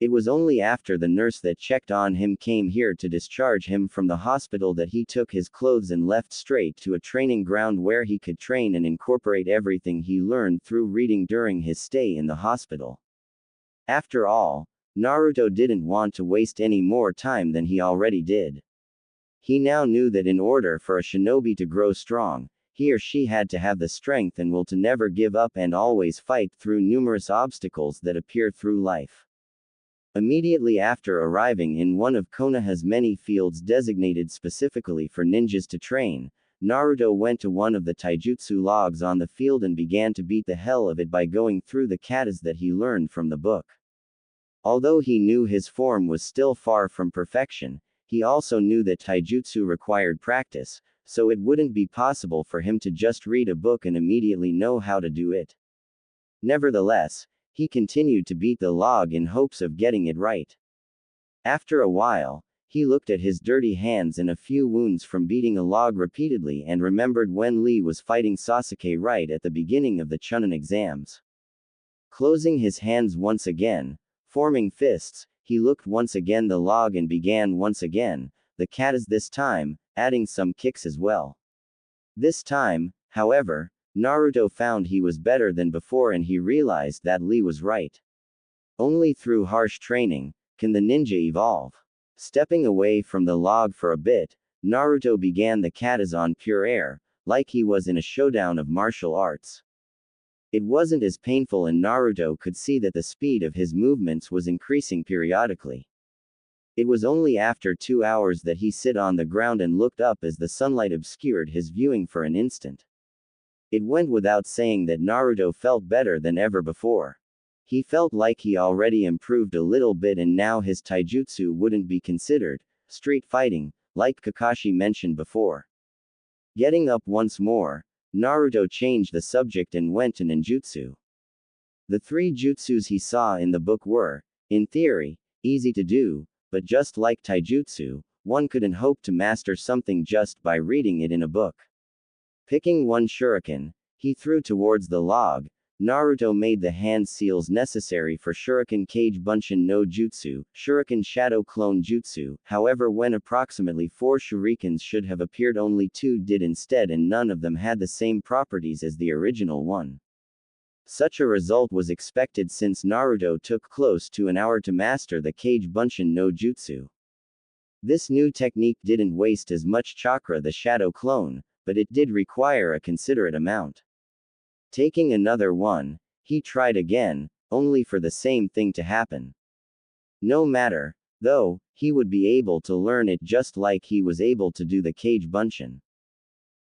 It was only after the nurse that checked on him came here to discharge him from the hospital that he took his clothes and left straight to a training ground where he could train and incorporate everything he learned through reading during his stay in the hospital. After all, Naruto didn't want to waste any more time than he already did. He now knew that in order for a shinobi to grow strong, he or she had to have the strength and will to never give up and always fight through numerous obstacles that appear through life. Immediately after arriving in one of Konoha's many fields designated specifically for ninjas to train, Naruto went to one of the taijutsu logs on the field and began to beat the hell of it by going through the katas that he learned from the book. Although he knew his form was still far from perfection, he also knew that taijutsu required practice, so it wouldn't be possible for him to just read a book and immediately know how to do it. Nevertheless, he continued to beat the log in hopes of getting it right. After a while, he looked at his dirty hands and a few wounds from beating a log repeatedly and remembered when Lee was fighting Sasuke right at the beginning of the Chunin exams. Closing his hands once again, forming fists, he looked once again the log and began once again, the katas this time, adding some kicks as well. This time, however, Naruto found he was better than before, and he realized that Lee was right. Only through harsh training can the ninja evolve. Stepping away from the log for a bit, Naruto began the katas on pure air, like he was in a showdown of martial arts. It wasn't as painful, and Naruto could see that the speed of his movements was increasing periodically. It was only after 2 hours that he sit on the ground and looked up as the sunlight obscured his viewing for an instant. It went without saying that Naruto felt better than ever before. He felt like he already improved a little bit and now his taijutsu wouldn't be considered street fighting, like Kakashi mentioned before. Getting up once more, Naruto changed the subject and went to ninjutsu. The 3 jutsus he saw in the book were, in theory, easy to do, but just like taijutsu, one couldn't hope to master something just by reading it in a book. Picking one shuriken, he threw towards the log. Naruto made the hand seals necessary for Shuriken Kage Bunshin no Jutsu, Shuriken Shadow Clone Jutsu. However, when approximately 4 shurikens should have appeared, only 2 did instead, and none of them had the same properties as the original one. Such a result was expected since Naruto took close to an hour to master the Kage Bunshin no Jutsu. This new technique didn't waste as much chakra the Shadow Clone, but it did require a considerate amount. Taking another one, he tried again, only for the same thing to happen. No matter, though, he would be able to learn it just like he was able to do the Kage Bunshin.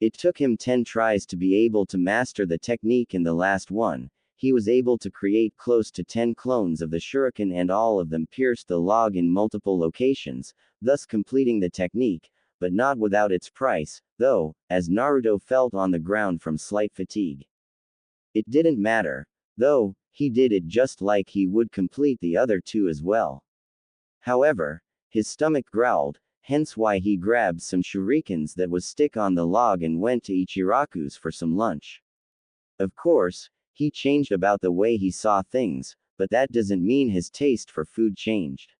It took him 10 tries to be able to master the technique. In the last one, he was able to create close to 10 clones of the shuriken, and all of them pierced the log in multiple locations, thus completing the technique, but not without its price, though, as Naruto felt on the ground from slight fatigue. It didn't matter, though, he did it just like he would complete the other 2 as well. However, his stomach growled, hence why he grabbed some shurikens that was stick on the log and went to Ichiraku's for some lunch. Of course, he changed about the way he saw things, but that doesn't mean his taste for food changed.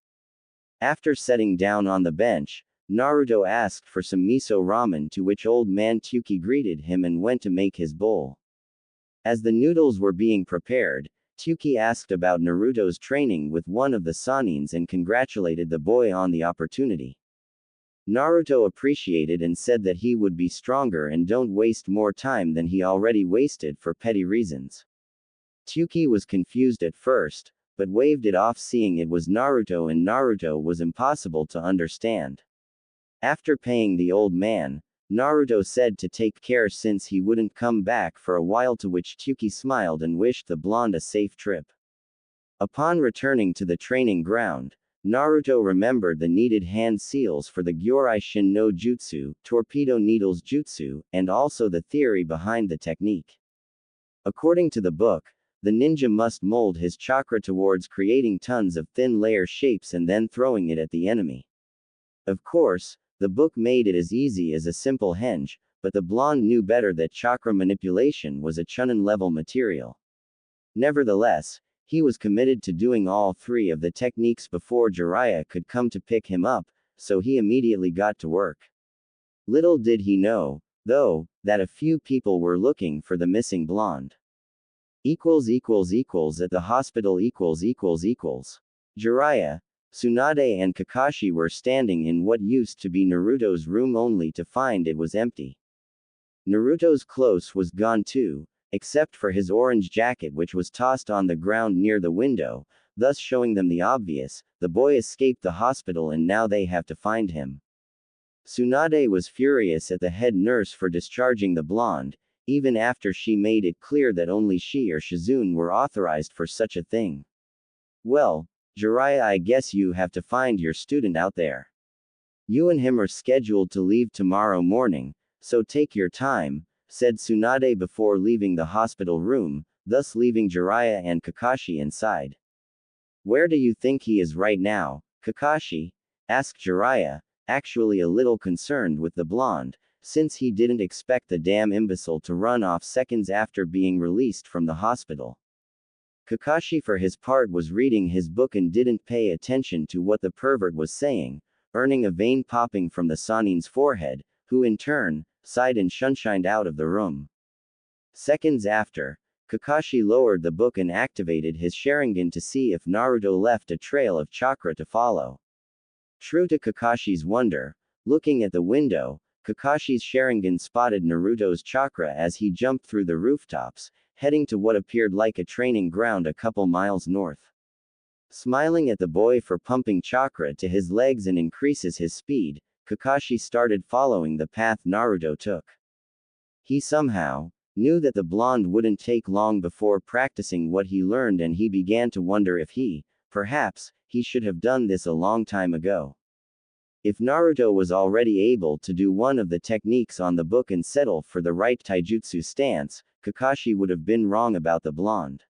After sitting down on the bench, Naruto asked for some miso ramen, to which old man Tuki greeted him and went to make his bowl. As the noodles were being prepared, Tuki asked about Naruto's training with one of the Sanins and congratulated the boy on the opportunity. Naruto appreciated and said that he would be stronger and don't waste more time than he already wasted for petty reasons. Tuki was confused at first, but waved it off, seeing it was Naruto and Naruto was impossible to understand. After paying the old man, Naruto said to take care since he wouldn't come back for a while, to which Tuki smiled and wished the blonde a safe trip. Upon returning to the training ground, Naruto remembered the needed hand seals for the Gyorai Shin no Jutsu, Torpedo Needles Jutsu, and also the theory behind the technique. According to the book, the ninja must mold his chakra towards creating tons of thin layer shapes and then throwing it at the enemy. Of course, the book made it as easy as a simple henge, but the blonde knew better that chakra manipulation was a Chunin level material. Nevertheless, he was committed to doing all 3 of the techniques before Jiraiya could come to pick him up, so he immediately got to work. Little did he know, though, that a few people were looking for the missing blonde. At the hospital. Jiraiya, Tsunade and Kakashi were standing in what used to be Naruto's room, only to find it was empty. Naruto's clothes was gone too, except for his orange jacket, which was tossed on the ground near the window, thus showing them the obvious: the boy escaped the hospital and now they have to find him. Tsunade was furious at the head nurse for discharging the blonde, even after she made it clear that only she or Shizune were authorized for such a thing. Well, Jiraiya, I guess you have to find your student out there. You and him are scheduled to leave tomorrow morning, so take your time, said Tsunade before leaving the hospital room, thus leaving Jiraiya and Kakashi inside. Where do you think he is right now, Kakashi? Asked Jiraiya, actually a little concerned with the blonde, since he didn't expect the damn imbecile to run off seconds after being released from the hospital. Kakashi for his part was reading his book and didn't pay attention to what the pervert was saying, earning a vein popping from the Sanin's forehead, who in turn, sighed and shunshined out of the room. Seconds after, Kakashi lowered the book and activated his Sharingan to see if Naruto left a trail of chakra to follow. True to Kakashi's wonder, looking at the window, Kakashi's Sharingan spotted Naruto's chakra as he jumped through the rooftops, heading to what appeared like a training ground a couple miles north. Smiling at the boy for pumping chakra to his legs and increases his speed, Kakashi started following the path Naruto took. He somehow knew that the blonde wouldn't take long before practicing what he learned, and he began to wonder if perhaps, he should have done this a long time ago. If Naruto was already able to do one of the techniques on the book and settle for the right taijutsu stance, Kakashi would have been wrong about the blonde.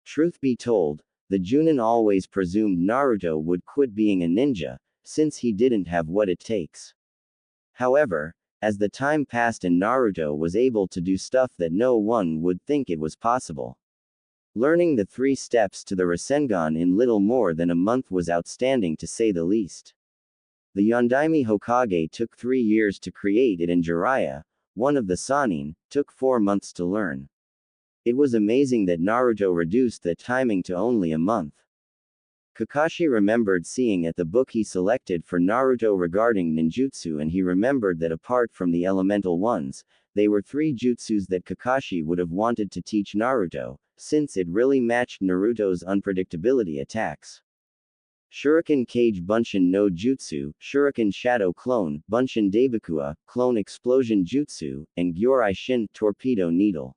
Truth be told, the Chunin always presumed Naruto would quit being a ninja, since he didn't have what it takes. However, as the time passed and Naruto was able to do stuff that no one would think it was possible. Learning the 3 steps to the Rasengan in little more than a month was outstanding to say the least. The Yondaime Hokage took 3 years to create it, and Jiraiya, one of the Sannin, took 4 months to learn. It was amazing that Naruto reduced the timing to only a month. Kakashi remembered seeing at the book he selected for Naruto regarding ninjutsu, and he remembered that apart from the elemental ones, they were 3 jutsus that Kakashi would have wanted to teach Naruto, since it really matched Naruto's unpredictability attacks. Shuriken Kage Bunshin no Jutsu, Shuriken Shadow Clone, Bunshin Daibakua, Clone Explosion Jutsu, and Gyorai Shin Torpedo Needle.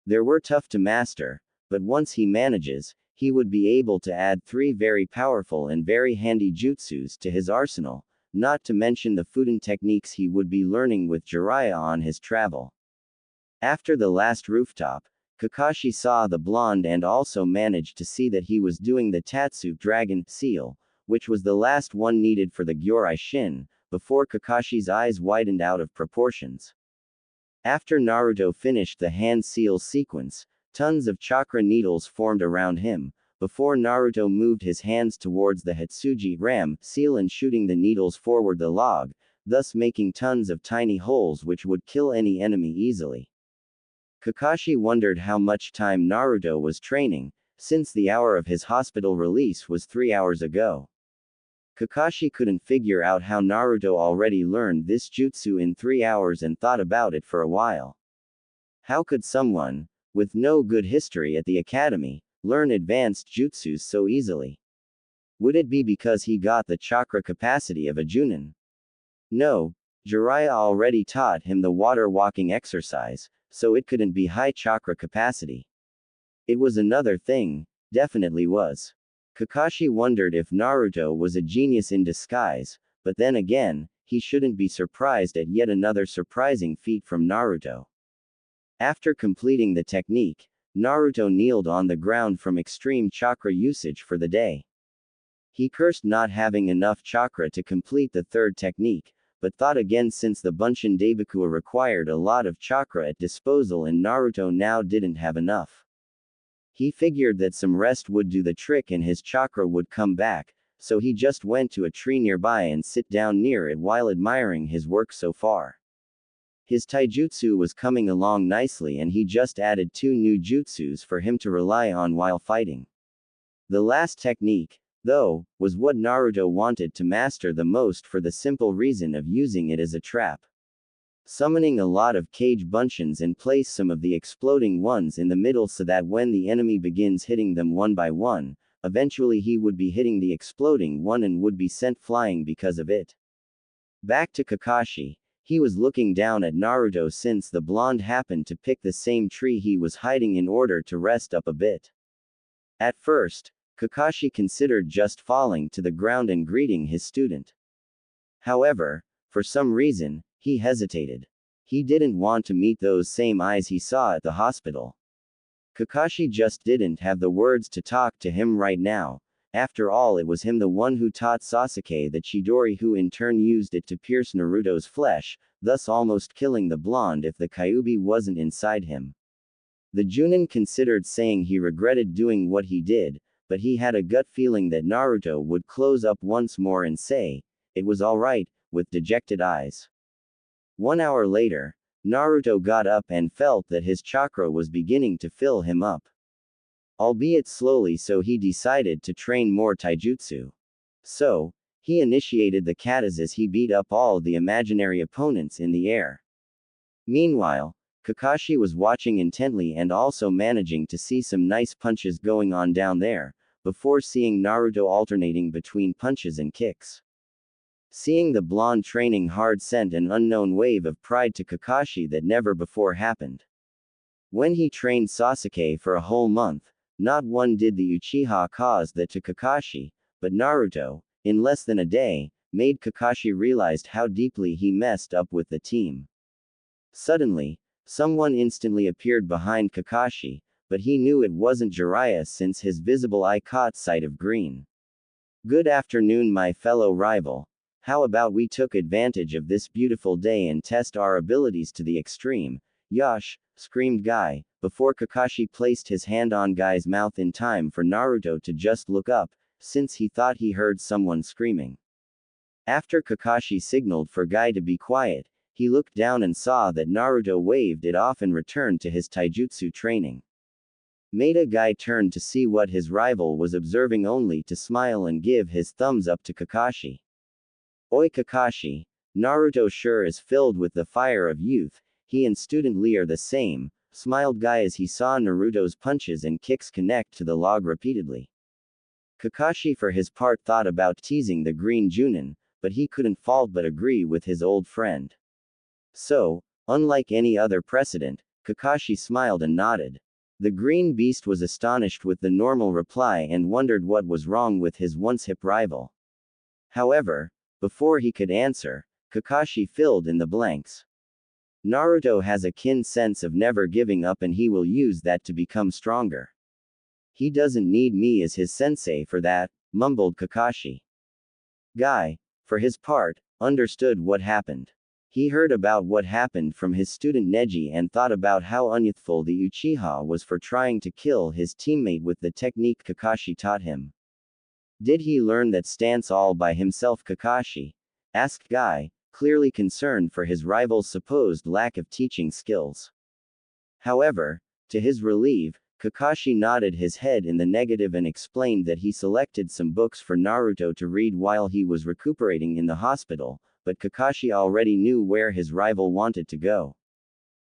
They were tough to master, but once he manages, he would be able to add 3 very powerful and very handy jutsus to his arsenal, not to mention the Fuden techniques he would be learning with Jiraiya on his travel. After the last rooftop, Kakashi saw the blonde and also managed to see that he was doing the Tatsu Dragon Seal, which was the last one needed for the Gyorai Shin, before Kakashi's eyes widened out of proportions. After Naruto finished the hand seal sequence, tons of chakra needles formed around him, before Naruto moved his hands towards the Hitsuji Ram seal and shooting the needles forward the log, thus making tons of tiny holes which would kill any enemy easily. Kakashi wondered how much time Naruto was training, since the hour of his hospital release was 3 hours ago. Kakashi couldn't figure out how Naruto already learned this jutsu in 3 hours and thought about it for a while. How could someone, with no good history at the academy, learn advanced jutsus so easily? Would it be because he got the chakra capacity of a Chunin? No, Jiraiya already taught him the water walking exercise, so it couldn't be high chakra capacity. It was another thing, definitely was. Kakashi wondered if Naruto was a genius in disguise, but then again, he shouldn't be surprised at yet another surprising feat from Naruto. After completing the technique, Naruto kneeled on the ground from extreme chakra usage for the day. He cursed not having enough chakra to complete the 3rd technique, but thought again since the Bunshin Daibakua required a lot of chakra at disposal and Naruto now didn't have enough. He figured that some rest would do the trick and his chakra would come back, so he just went to a tree nearby and sit down near it while admiring his work so far. His taijutsu was coming along nicely and he just added 2 new jutsus for him to rely on while fighting. The last technique, though, was what Naruto wanted to master the most for the simple reason of using it as a trap. Summoning a lot of Kage Bunshins and place some of the exploding ones in the middle so that when the enemy begins hitting them one by one, eventually he would be hitting the exploding one and would be sent flying because of it. Back to Kakashi. He was looking down at Naruto since the blonde happened to pick the same tree he was hiding in order to rest up a bit. At first, Kakashi considered just falling to the ground and greeting his student. However, for some reason, he hesitated. He didn't want to meet those same eyes he saw at the hospital. Kakashi just didn't have the words to talk to him right now. After all, it was him the one who taught Sasuke the Chidori, who in turn used it to pierce Naruto's flesh, thus almost killing the blonde if the Kyuubi wasn't inside him. The Chunin considered saying he regretted doing what he did, but he had a gut feeling that Naruto would close up once more and say, "It was alright," with dejected eyes. 1 hour later, Naruto got up and felt that his chakra was beginning to fill him up. Albeit slowly, so he decided to train more taijutsu. So, he initiated the katas as he beat up all the imaginary opponents in the air. Meanwhile, Kakashi was watching intently and also managing to see some nice punches going on down there, before seeing Naruto alternating between punches and kicks. Seeing the blonde training hard sent an unknown wave of pride to Kakashi that never before happened. When he trained Sasuke for a whole month, not one did the Uchiha cause that to Kakashi, but Naruto, in less than a day, made Kakashi realize how deeply he messed up with the team. Suddenly, someone instantly appeared behind Kakashi, but he knew it wasn't Jiraiya since his visible eye caught sight of green. Good afternoon, my fellow rival. How about we took advantage of this beautiful day and test our abilities to the extreme? Yash, screamed Guy, before Kakashi placed his hand on Guy's mouth in time for Naruto to just look up, since he thought he heard someone screaming. After Kakashi signaled for Guy to be quiet, he looked down and saw that Naruto waved it off and returned to his taijutsu training. Meta Guy turned to see what his rival was observing only to smile and give his thumbs up to Kakashi. Oi Kakashi, Naruto sure is filled with the fire of youth, he and Student Lee are the same, smiled Guy as he saw Naruto's punches and kicks connect to the log repeatedly. Kakashi for his part thought about teasing the green Chunin, but he couldn't fault but agree with his old friend. So, unlike any other precedent, Kakashi smiled and nodded. The green beast was astonished with the normal reply and wondered what was wrong with his once hip rival. However, before he could answer, Kakashi filled in the blanks. Naruto has a keen sense of never giving up and he will use that to become stronger. He doesn't need me as his sensei for that, mumbled Kakashi. Guy, for his part, understood what happened. He heard about what happened from his student Neji and thought about how unyouthful the Uchiha was for trying to kill his teammate with the technique Kakashi taught him. Did he learn that stance all by himself? Kakashi asked Guy, clearly concerned for his rival's supposed lack of teaching skills. However, to his relief, Kakashi nodded his head in the negative and explained that he selected some books for Naruto to read while he was recuperating in the hospital, but Kakashi already knew where his rival wanted to go.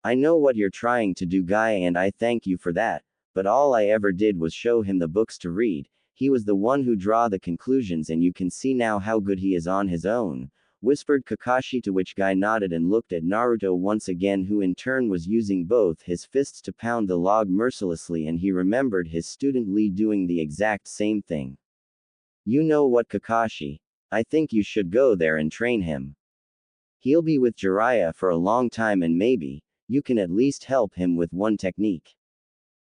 I know what you're trying to do, Guy, and I thank you for that, but all I ever did was show him the books to read. He was the one who draw the conclusions and you can see now how good he is on his own, whispered Kakashi, to which Guy nodded and looked at Naruto once again, who in turn was using both his fists to pound the log mercilessly, and he remembered his student Lee doing the exact same thing. You know what, Kakashi? I think you should go there and train him. He'll be with Jiraiya for a long time and maybe, you can at least help him with one technique.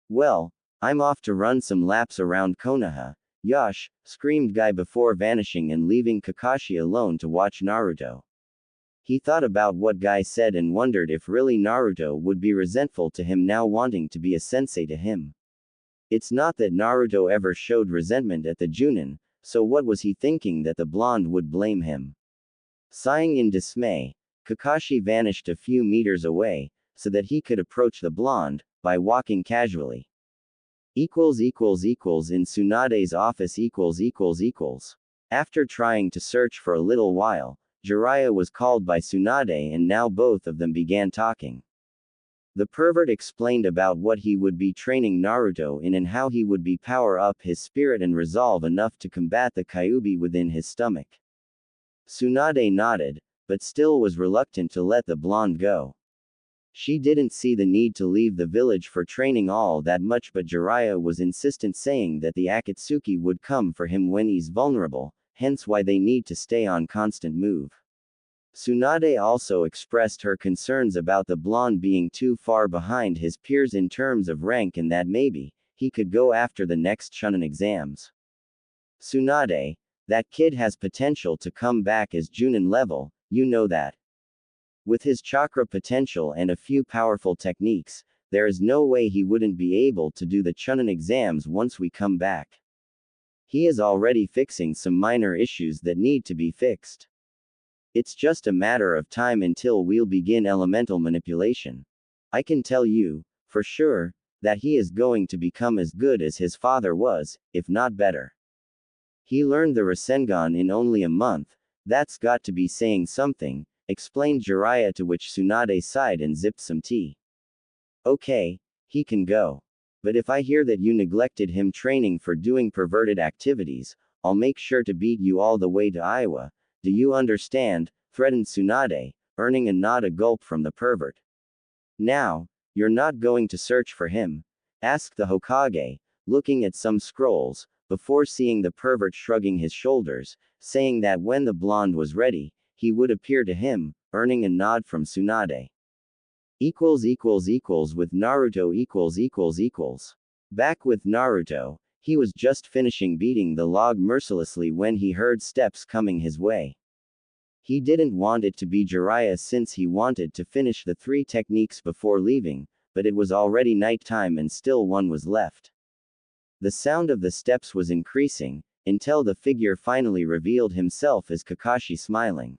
Well, I'm off to run some laps around Konoha. Yash, screamed Guy before vanishing and leaving Kakashi alone to watch Naruto. He thought about what Guy said and wondered if really Naruto would be resentful to him now wanting to be a sensei to him. It's not that Naruto ever showed resentment at the Chunin, so what was he thinking that the blonde would blame him? Sighing in dismay, Kakashi vanished a few meters away, so that he could approach the blonde, by walking casually. In Tsunade's office. After trying to search for a little while, Jiraiya was called by Tsunade and now both of them began talking. The pervert explained about what he would be training Naruto in and how he would be power up his spirit and resolve enough to combat the Kyuubi within his stomach. Tsunade nodded, but still was reluctant to let the blonde go. She didn't see the need to leave the village for training all that much, but Jiraiya was insistent, saying that the Akatsuki would come for him when he's vulnerable, hence why they need to stay on constant move. Tsunade also expressed her concerns about the blonde being too far behind his peers in terms of rank and that maybe, he could go after the next Chunin exams. Tsunade, that kid has potential to come back as Chunin level, you know that. With his chakra potential and a few powerful techniques, there is no way he wouldn't be able to do the Chunin exams once we come back. He is already fixing some minor issues that need to be fixed. It's just a matter of time until we'll begin elemental manipulation. I can tell you, for sure, that he is going to become as good as his father was, if not better. He learned the Rasengan in only a month, that's got to be saying something, explained Jiraiya, to which Tsunade sighed and zipped some tea. Okay, he can go. But if I hear that you neglected him training for doing perverted activities, I'll make sure to beat you all the way to Iowa. Do you understand? Threatened Tsunade, earning a nod, a gulp from the pervert. Now, you're not going to search for him? Asked the Hokage, looking at some scrolls, before seeing the pervert shrugging his shoulders, saying that when the blonde was ready, he would appear to him, earning a nod from Tsunade. With Naruto . Back with Naruto, he was just finishing beating the log mercilessly when he heard steps coming his way. He didn't want it to be Jiraiya since he wanted to finish the 3 techniques before leaving, but it was already nighttime and still one was left. The sound of the steps was increasing, until the figure finally revealed himself as Kakashi smiling.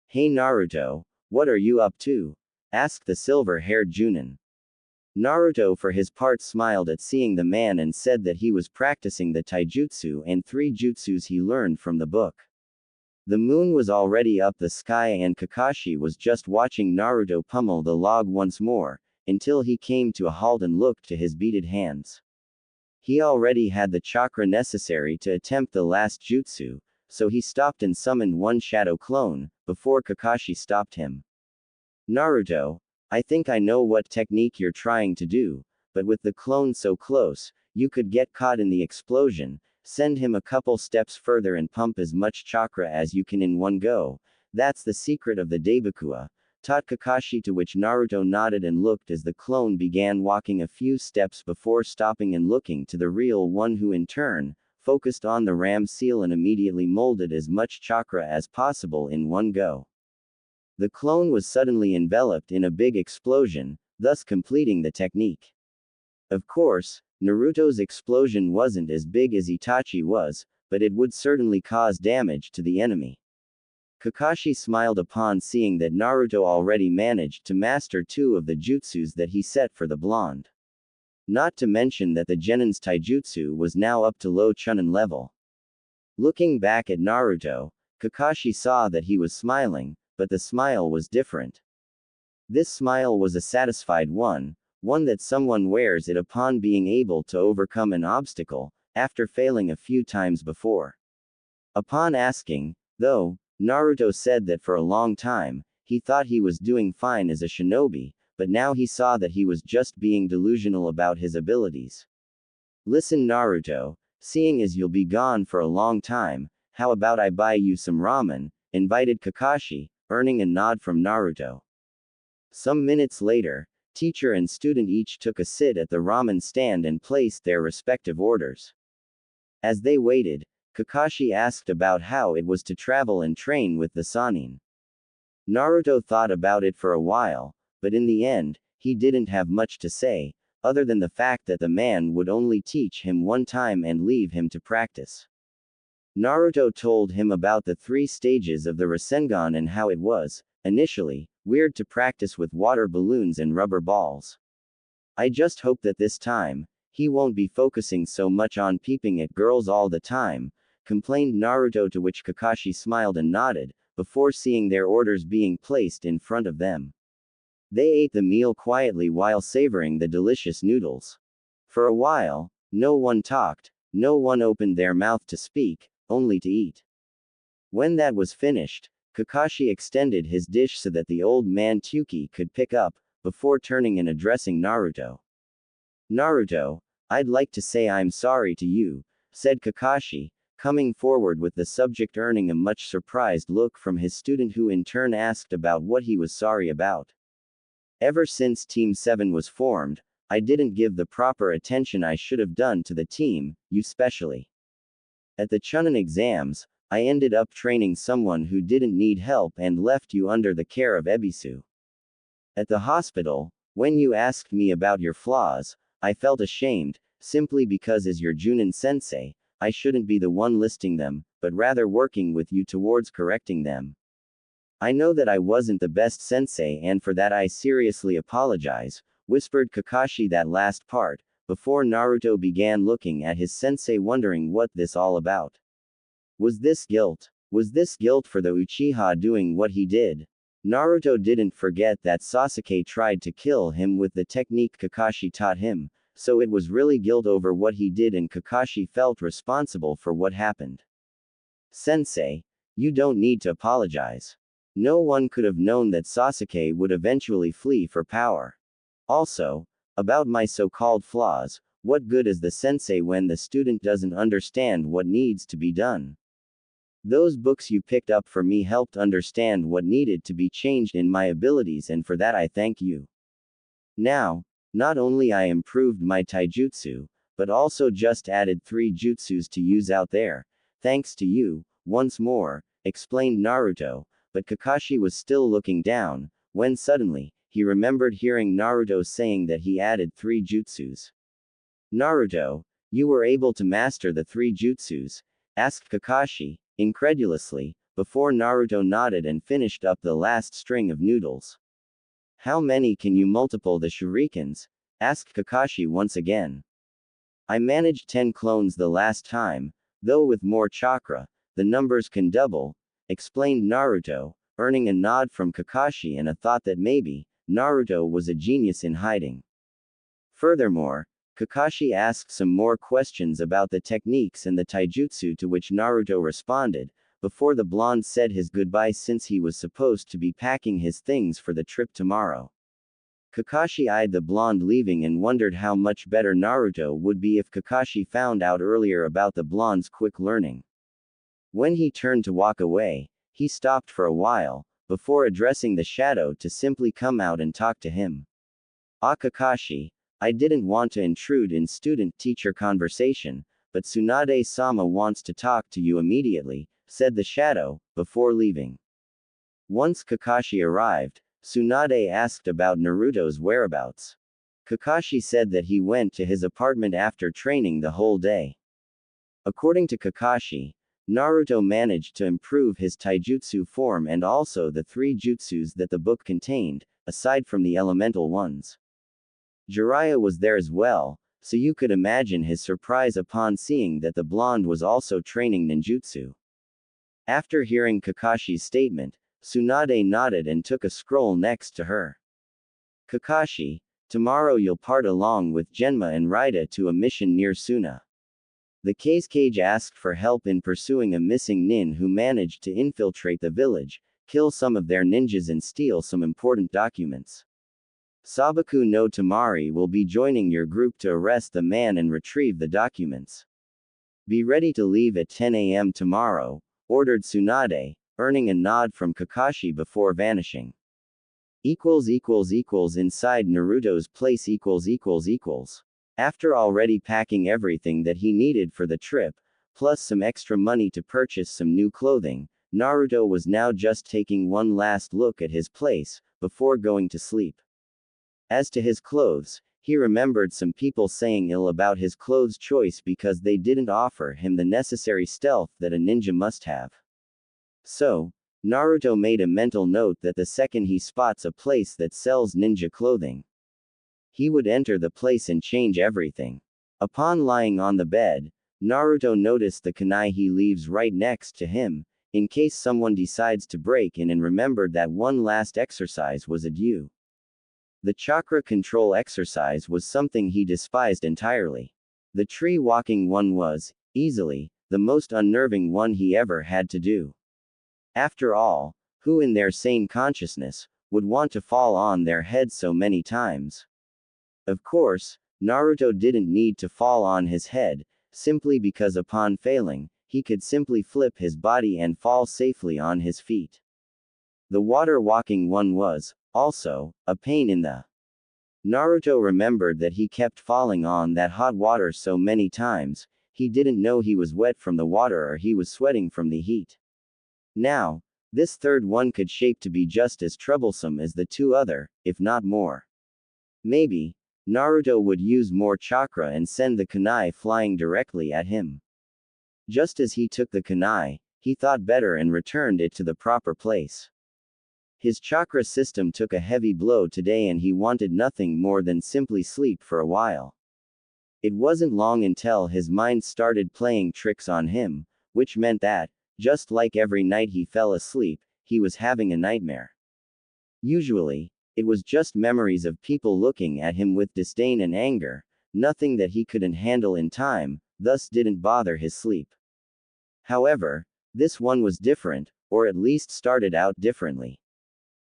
Hey Naruto, what are you up to? Asked the silver-haired Chunin. Naruto for his part smiled at seeing the man and said that he was practicing the taijutsu and 3 jutsus he learned from the book. The moon was already up the sky and Kakashi was just watching Naruto pummel the log once more, until he came to a halt and looked to his beaded hands. He already had the chakra necessary to attempt the last jutsu, so he stopped and summoned one shadow clone, before Kakashi stopped him. Naruto, I think I know what technique you're trying to do, but with the clone so close, you could get caught in the explosion. Send him a couple steps further and pump as much chakra as you can in one go. That's the secret of the Daibakua, taught Kakashi, to which Naruto nodded and looked as the clone began walking a few steps before stopping and looking to the real one, who in turn, focused on the ram seal and immediately molded as much chakra as possible in one go. The clone was suddenly enveloped in a big explosion, thus completing the technique. Of course, Naruto's explosion wasn't as big as Itachi was, but it would certainly cause damage to the enemy. Kakashi smiled upon seeing that Naruto already managed to master 2 of the jutsus that he set for the blonde. Not to mention that the Genin's taijutsu was now up to low Chunin level. Looking back at Naruto, Kakashi saw that he was smiling, but the smile was different. This smile was a satisfied one that someone wears it upon being able to overcome an obstacle, after failing a few times before. Upon asking, though, Naruto said that for a long time, he thought he was doing fine as a shinobi, but now he saw that he was just being delusional about his abilities. Listen Naruto, seeing as you'll be gone for a long time, how about I buy you some ramen, invited Kakashi, earning a nod from Naruto. Some minutes later, teacher and student each took a sit at the ramen stand and placed their respective orders. As they waited, Kakashi asked about how it was to travel and train with the Sannin. Naruto thought about it for a while, but in the end, he didn't have much to say, other than the fact that the man would only teach him one time and leave him to practice. Naruto told him about the 3 stages of the Rasengan and how it was, initially, weird to practice with water balloons and rubber balls. I just hope that this time, he won't be focusing so much on peeping at girls all the time, complained Naruto, to which Kakashi smiled and nodded, before seeing their orders being placed in front of them. They ate the meal quietly while savoring the delicious noodles. For a while, no one talked, no one opened their mouth to speak, only to eat. When that was finished, Kakashi extended his dish so that the old man Tuki could pick up, before turning and addressing Naruto. Naruto, I'd like to say I'm sorry to you, said Kakashi, coming forward with the subject, earning a much surprised look from his student, who in turn asked about what he was sorry about. Ever since Team 7 was formed, I didn't give the proper attention I should have done to the team, you especially. At the Chunin exams, I ended up training someone who didn't need help and left you under the care of Ebisu. At the hospital, when you asked me about your flaws, I felt ashamed, simply because as your Chunin sensei, I shouldn't be the one listing them, but rather working with you towards correcting them. I know that I wasn't the best sensei, and for that I seriously apologize, whispered Kakashi that last part, before Naruto began looking at his sensei, wondering what this all about. Was this guilt? Was this guilt for the Uchiha doing what he did? Naruto didn't forget that Sasuke tried to kill him with the technique Kakashi taught him, so it was really guilt over what he did and Kakashi felt responsible for what happened. Sensei, you don't need to apologize. No one could have known that Sasuke would eventually flee for power. Also, about my so-called flaws, what good is the sensei when the student doesn't understand what needs to be done? Those books you picked up for me helped understand what needed to be changed in my abilities, and for that I thank you. Now, not only I improved my taijutsu, but also just added 3 jutsus to use out there, thanks to you, once more, explained Naruto, but Kakashi was still looking down, when suddenly, he remembered hearing Naruto saying that he added 3 jutsus. Naruto, you were able to master the 3 jutsus? Asked Kakashi, incredulously, before Naruto nodded and finished up the last string of noodles. How many can you multiple the shurikens? Asked Kakashi once again. I managed 10 clones the last time, though with more chakra, the numbers can double, explained Naruto, earning a nod from Kakashi and a thought that maybe, Naruto was a genius in hiding. Furthermore, Kakashi asked some more questions about the techniques and the taijutsu, to which Naruto responded, before the blonde said his goodbyes since he was supposed to be packing his things for the trip tomorrow. Kakashi eyed the blonde leaving and wondered how much better Naruto would be if Kakashi found out earlier about the blonde's quick learning. When he turned to walk away, he stopped for a while, before addressing the shadow to simply come out and talk to him. Ah, Kakashi, I didn't want to intrude in student-teacher conversation, but Tsunade-sama wants to talk to you immediately, said the shadow, before leaving. Once Kakashi arrived, Tsunade asked about Naruto's whereabouts. Kakashi said that he went to his apartment after training the whole day. According to Kakashi, Naruto managed to improve his taijutsu form and also the 3 jutsus that the book contained, aside from the elemental ones. Jiraiya was there as well, so you could imagine his surprise upon seeing that the blonde was also training ninjutsu. After hearing Kakashi's statement, Tsunade nodded and took a scroll next to her. Kakashi, tomorrow you'll part along with Genma and Raida to a mission near Suna. The Cage asked for help in pursuing a missing nin who managed to infiltrate the village, kill some of their ninjas and steal some important documents. Sabaku no Tamari will be joining your group to arrest the man and retrieve the documents. Be ready to leave at 10 a.m. tomorrow, ordered Tsunade, earning a nod from Kakashi before vanishing. Inside Naruto's place. After already packing everything that he needed for the trip, plus some extra money to purchase some new clothing, Naruto was now just taking one last look at his place, before going to sleep. As to his clothes, he remembered some people saying ill about his clothes choice because they didn't offer him the necessary stealth that a ninja must have. So, Naruto made a mental note that the second he spots a place that sells ninja clothing, he would enter the place and change everything. Upon lying on the bed, Naruto noticed the kunai he leaves right next to him, in case someone decides to break in, and remembered that one last exercise was a due. The chakra control exercise was something he despised entirely. The tree walking one was, easily, the most unnerving one he ever had to do. After all, who in their sane consciousness would want to fall on their head so many times? Of course, Naruto didn't need to fall on his head, simply because upon failing, he could simply flip his body and fall safely on his feet. The water walking one was, also, a pain in the. Naruto remembered that he kept falling on that hot water so many times, he didn't know he was wet from the water or he was sweating from the heat. Now, this third one could shape to be just as troublesome as the 2 other, if not more. Maybe, Naruto would use more chakra and send the kunai flying directly at him. Just as he took the kunai, he thought better and returned it to the proper place. His chakra system took a heavy blow today and he wanted nothing more than simply sleep for a while. It wasn't long until his mind started playing tricks on him, which meant that, just like every night he fell asleep, he was having a nightmare. Usually, it was just memories of people looking at him with disdain and anger, nothing that he couldn't handle in time, thus didn't bother his sleep. However, this one was different, or at least started out differently.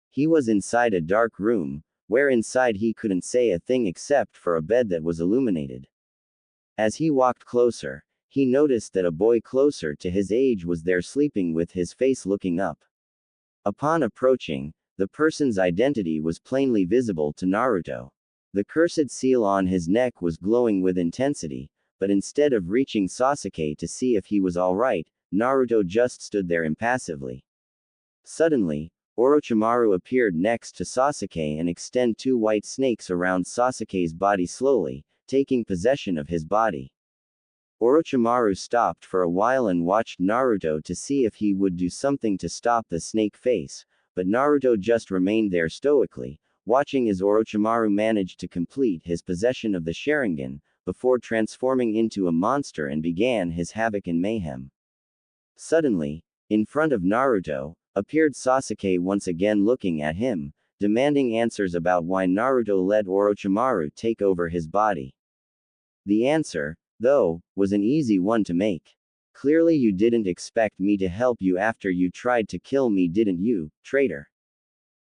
He was inside a dark room, where inside he couldn't say a thing except for a bed that was illuminated. As he walked closer, he noticed that a boy closer to his age was there sleeping with his face looking up. Upon approaching, the person's identity was plainly visible to Naruto. The cursed seal on his neck was glowing with intensity, but instead of reaching Sasuke to see if he was alright, Naruto just stood there impassively. Suddenly, Orochimaru appeared next to Sasuke and extended two white snakes around Sasuke's body slowly, taking possession of his body. Orochimaru stopped for a while and watched Naruto to see if he would do something to stop the snake face, but Naruto just remained there stoically, watching as Orochimaru managed to complete his possession of the Sharingan, before transforming into a monster and began his havoc and mayhem. Suddenly, in front of Naruto, appeared Sasuke once again looking at him, demanding answers about why Naruto let Orochimaru take over his body. The answer, though, was an easy one to make. Clearly you didn't expect me to help you after you tried to kill me, didn't you, traitor?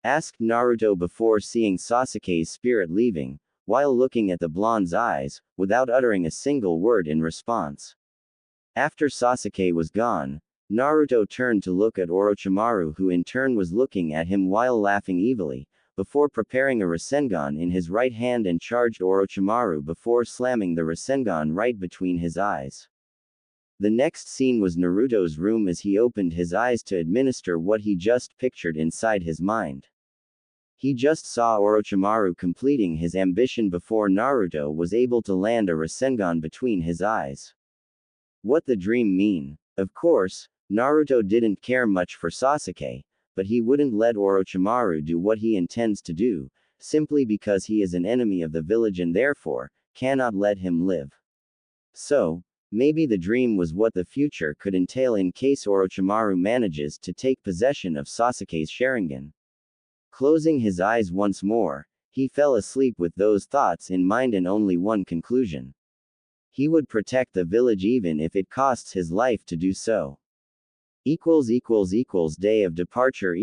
Asked Naruto before seeing Sasuke's spirit leaving, while looking at the blonde's eyes, without uttering a single word in response. After Sasuke was gone, Naruto turned to look at Orochimaru, who in turn was looking at him while laughing evilly, before preparing a Rasengan in his right hand and charged Orochimaru before slamming the Rasengan right between his eyes. The next scene was Naruto's room as he opened his eyes to administer what he just pictured inside his mind. He just saw Orochimaru completing his ambition before Naruto was able to land a Rasengan between his eyes. What the dream mean? Of course, Naruto didn't care much for Sasuke, but he wouldn't let Orochimaru do what he intends to do, simply because he is an enemy of the village and therefore, cannot let him live. So, maybe the dream was what the future could entail in case Orochimaru manages to take possession of Sasuke's Sharingan. Closing his eyes once more, he fell asleep with those thoughts in mind and only one conclusion. He would protect the village even if it costs his life to do so. Day of departure .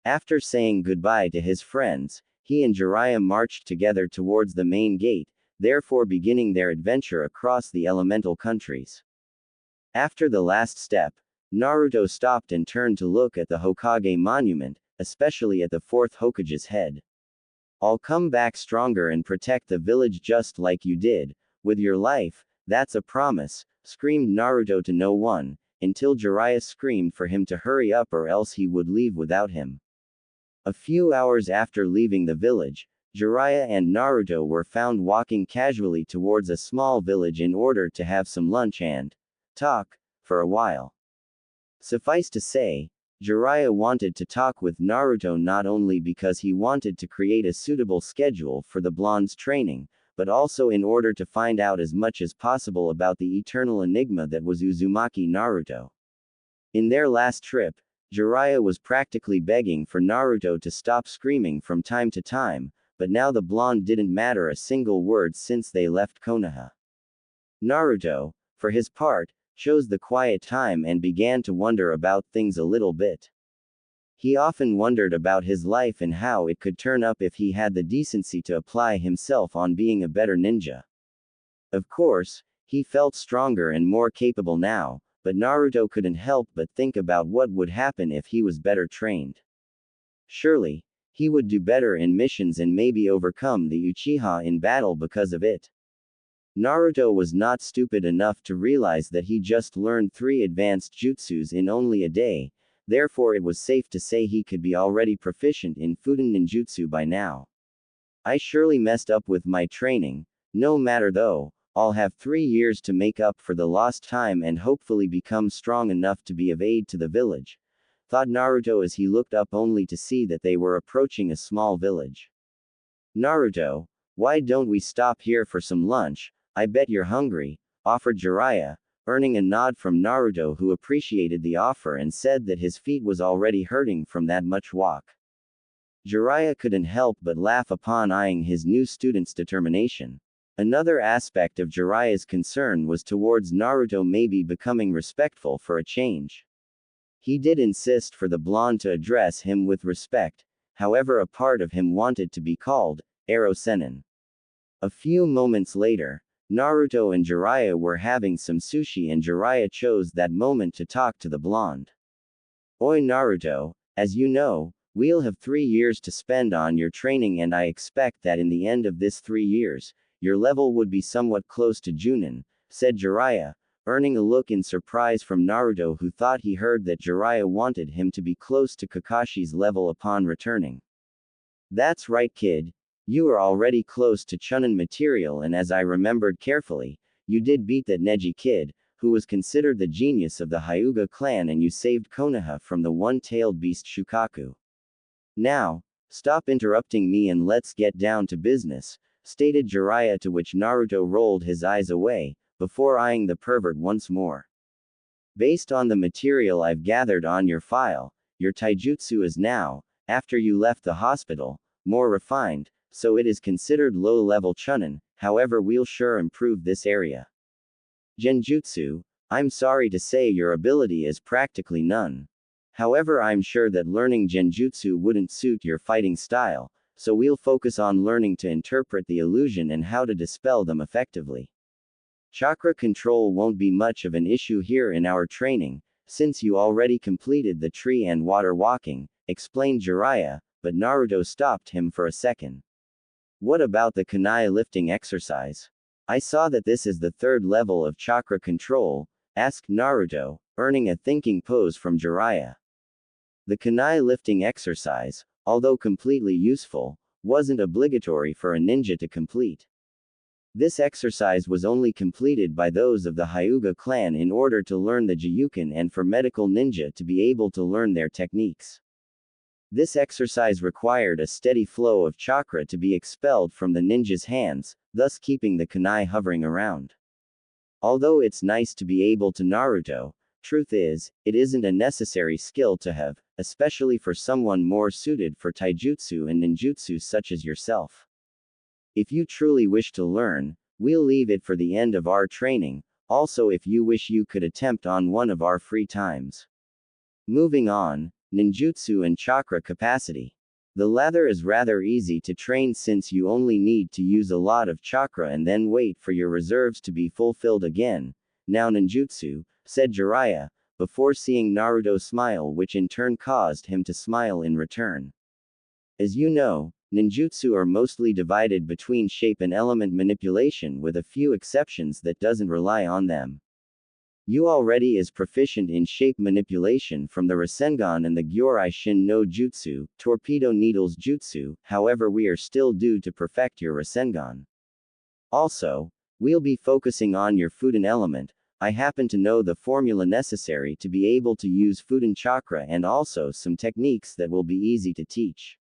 After saying goodbye to his friends, he and Jiraiya marched together towards the main gate, therefore beginning their adventure across the elemental countries. After the last step, Naruto stopped and turned to look at the Hokage monument, especially at the fourth Hokage's head. I'll come back stronger and protect the village just like you did, with your life, that's a promise, screamed Naruto to no one, until Jiraiya screamed for him to hurry up or else he would leave without him. A few hours after leaving the village, Jiraiya and Naruto were found walking casually towards a small village in order to have some lunch and talk for a while. Suffice to say, Jiraiya wanted to talk with Naruto not only because he wanted to create a suitable schedule for the blonde's training, but also in order to find out as much as possible about the eternal enigma that was Uzumaki Naruto. In their last trip, Jiraiya was practically begging for Naruto to stop screaming from time to time, but now the blonde didn't matter a single word since they left Konoha. Naruto, for his part, chose the quiet time and began to wonder about things a little bit. He often wondered about his life and how it could turn up if he had the decency to apply himself on being a better ninja. Of course, he felt stronger and more capable now, but Naruto couldn't help but think about what would happen if he was better trained. Surely, he would do better in missions and maybe overcome the Uchiha in battle because of it. Naruto was not stupid enough to realize that he just learned 3 advanced jutsus in only a day, therefore it was safe to say he could be already proficient in Fuden ninjutsu by now. I surely messed up with my training, no matter though, I'll have 3 years to make up for the lost time and hopefully become strong enough to be of aid to the village, thought Naruto as he looked up only to see that they were approaching a small village. Naruto, why don't we stop here for some lunch? I bet you're hungry, offered Jiraiya, earning a nod from Naruto, who appreciated the offer and said that his feet was already hurting from that much walk. Jiraiya couldn't help but laugh upon eyeing his new student's determination. Another aspect of Jiraiya's concern was towards Naruto maybe becoming respectful for a change. He did insist for the blonde to address him with respect, however a part of him wanted to be called Ero Sennin. A few moments later, Naruto and Jiraiya were having some sushi and Jiraiya chose that moment to talk to the blonde. Oi Naruto, as you know, we'll have 3 years to spend on your training and I expect that in the end of this 3 years, your level would be somewhat close to Chunin, said Jiraiya, earning a look in surprise from Naruto who thought he heard that Jiraiya wanted him to be close to Kakashi's level upon returning. That's right kid, you are already close to Chunin material and as I remembered carefully, you did beat that Neji kid, who was considered the genius of the Hyuga clan and you saved Konoha from the one-tailed beast Shukaku. Now, stop interrupting me and let's get down to business, stated Jiraiya to which Naruto rolled his eyes away, before eyeing the pervert once more. Based on the material I've gathered on your file, your taijutsu is now, after you left the hospital, more refined, so it is considered low-level Chunin, however we'll sure improve this area. Genjutsu, I'm sorry to say your ability is practically none. However I'm sure that learning Genjutsu wouldn't suit your fighting style, so we'll focus on learning to interpret the illusion and how to dispel them effectively. Chakra control won't be much of an issue here in our training, since you already completed the tree and water walking, explained Jiraiya, but Naruto stopped him for a second. What about the kunai lifting exercise? I saw that this is the 3rd level of chakra control, asked Naruto, earning a thinking pose from Jiraiya. The kunai lifting exercise, although completely useful, wasn't obligatory for a ninja to complete. This exercise was only completed by those of the Hyuga clan in order to learn the Jiyuken and for medical ninja to be able to learn their techniques. This exercise required a steady flow of chakra to be expelled from the ninja's hands, thus keeping the kunai hovering around. Although it's nice to be able to Naruto, truth is, it isn't a necessary skill to have, especially for someone more suited for taijutsu and ninjutsu such as yourself. If you truly wish to learn, we'll leave it for the end of our training, also if you wish you could attempt on one of our free times. Moving on, ninjutsu and chakra capacity. The latter is rather easy to train since you only need to use a lot of chakra and then wait for your reserves to be fulfilled again. Now ninjutsu, said Jiraiya, before seeing Naruto smile which in turn caused him to smile in return. As you know, ninjutsu are mostly divided between shape and element manipulation with a few exceptions that doesn't rely on them. You already is proficient in shape manipulation from the Rasengan and the Gyorai Shin no Jutsu, Torpedo Needles Jutsu, however we are still due to perfect your Rasengan. Also, we'll be focusing on your Fuden element. I happen to know the formula necessary to be able to use Fuden chakra and also some techniques that will be easy to teach.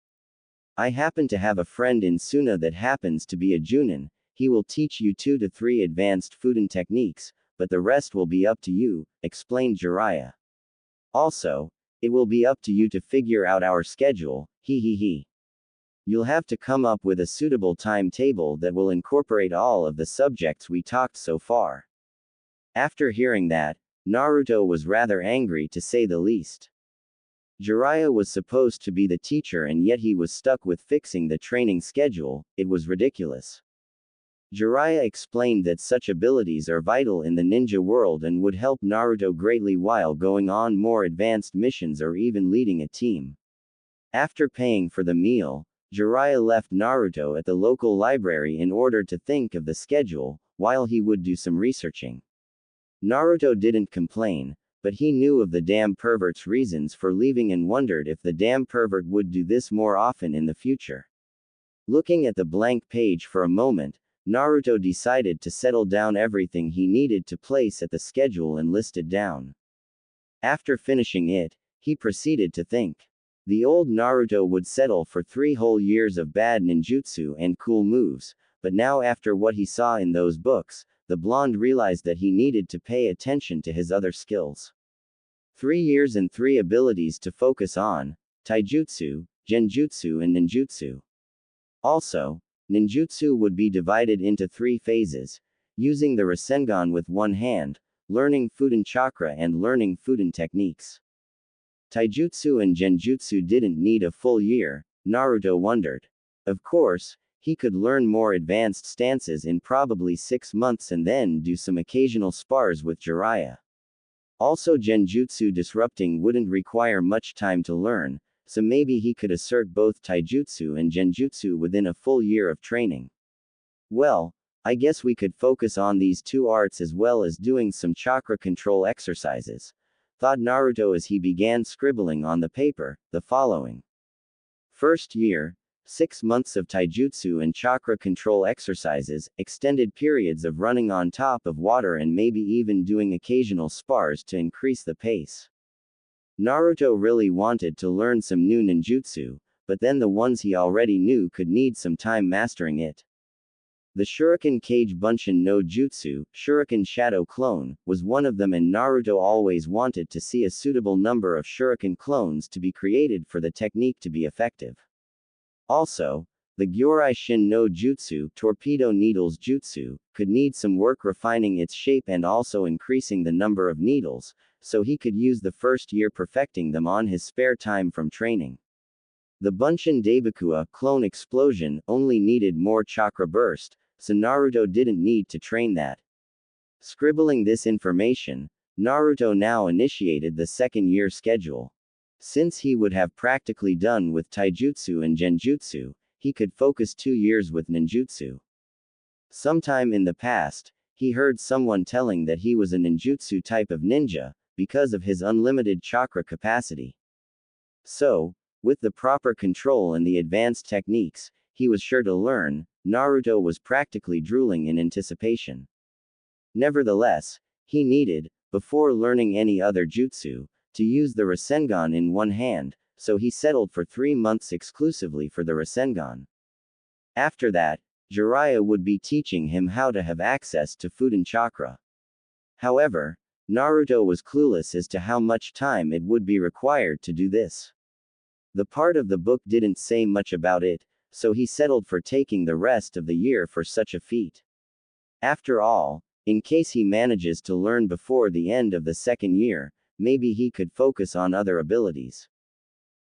I happen to have a friend in Suna that happens to be a Chunin. He will teach you 2 to 3 advanced Fuden techniques, but the rest will be up to you, explained Jiraiya. Also, it will be up to you to figure out our schedule, he. You'll have to come up with a suitable timetable that will incorporate all of the subjects we talked so far. After hearing that, Naruto was rather angry to say the least. Jiraiya was supposed to be the teacher and yet he was stuck with fixing the training schedule, it was ridiculous. Jiraiya explained that such abilities are vital in the ninja world and would help Naruto greatly while going on more advanced missions or even leading a team. After paying for the meal, Jiraiya left Naruto at the local library in order to think of the schedule, while he would do some researching. Naruto didn't complain, but he knew of the damn pervert's reasons for leaving and wondered if the damn pervert would do this more often in the future. Looking at the blank page for a moment, Naruto decided to settle down everything he needed to place at the schedule and list it down. After finishing it, he proceeded to think. The old Naruto would settle for 3 whole years of bad ninjutsu and cool moves, but now after what he saw in those books, the blonde realized that he needed to pay attention to his other skills. 3 years and 3 abilities to focus on: taijutsu, genjutsu and ninjutsu. Also, ninjutsu would be divided into 3 phases: using the Rasengan with one hand, learning Fudan chakra and learning Fudan techniques. Taijutsu and genjutsu didn't need a full year, Naruto wondered. Of course, he could learn more advanced stances in probably 6 months and then do some occasional spars with Jiraiya. Also, genjutsu disrupting wouldn't require much time to learn, so maybe he could assert both taijutsu and genjutsu within a full year of training. Well, I guess we could focus on these 2 arts as well as doing some chakra control exercises, thought Naruto as he began scribbling on the paper, the following. First year, 6 months of taijutsu and chakra control exercises, extended periods of running on top of water and maybe even doing occasional spars to increase the pace. Naruto really wanted to learn some new ninjutsu, but then the ones he already knew could need some time mastering it. The Shuriken Kage Bunshin no Jutsu, Shuriken Shadow Clone, was one of them, and Naruto always wanted to see a suitable number of Shuriken clones to be created for the technique to be effective. Also, the Gyorai Shin no Jutsu, Torpedo Needles Jutsu, could need some work refining its shape and also increasing the number of needles, so he could use the first year perfecting them on his spare time from training. The Bunshin Daibakua, Clone Explosion, only needed more chakra burst, so Naruto didn't need to train that. Scribbling this information, Naruto now initiated the second year schedule. Since he would have practically done with taijutsu and genjutsu, he could focus 2 years with ninjutsu. Sometime in the past, he heard someone telling that he was a ninjutsu type of ninja, because of his unlimited chakra capacity. So, with the proper control and the advanced techniques he was sure to learn, Naruto was practically drooling in anticipation. Nevertheless, he needed, before learning any other jutsu, to use the Rasengan in one hand, so he settled for 3 months exclusively for the Rasengan. After that, Jiraiya would be teaching him how to have access to Fudan chakra. However, Naruto was clueless as to how much time it would be required to do this. The part of the book didn't say much about it, so he settled for taking the rest of the year for such a feat. After all, in case he manages to learn before the end of the second year, maybe he could focus on other abilities.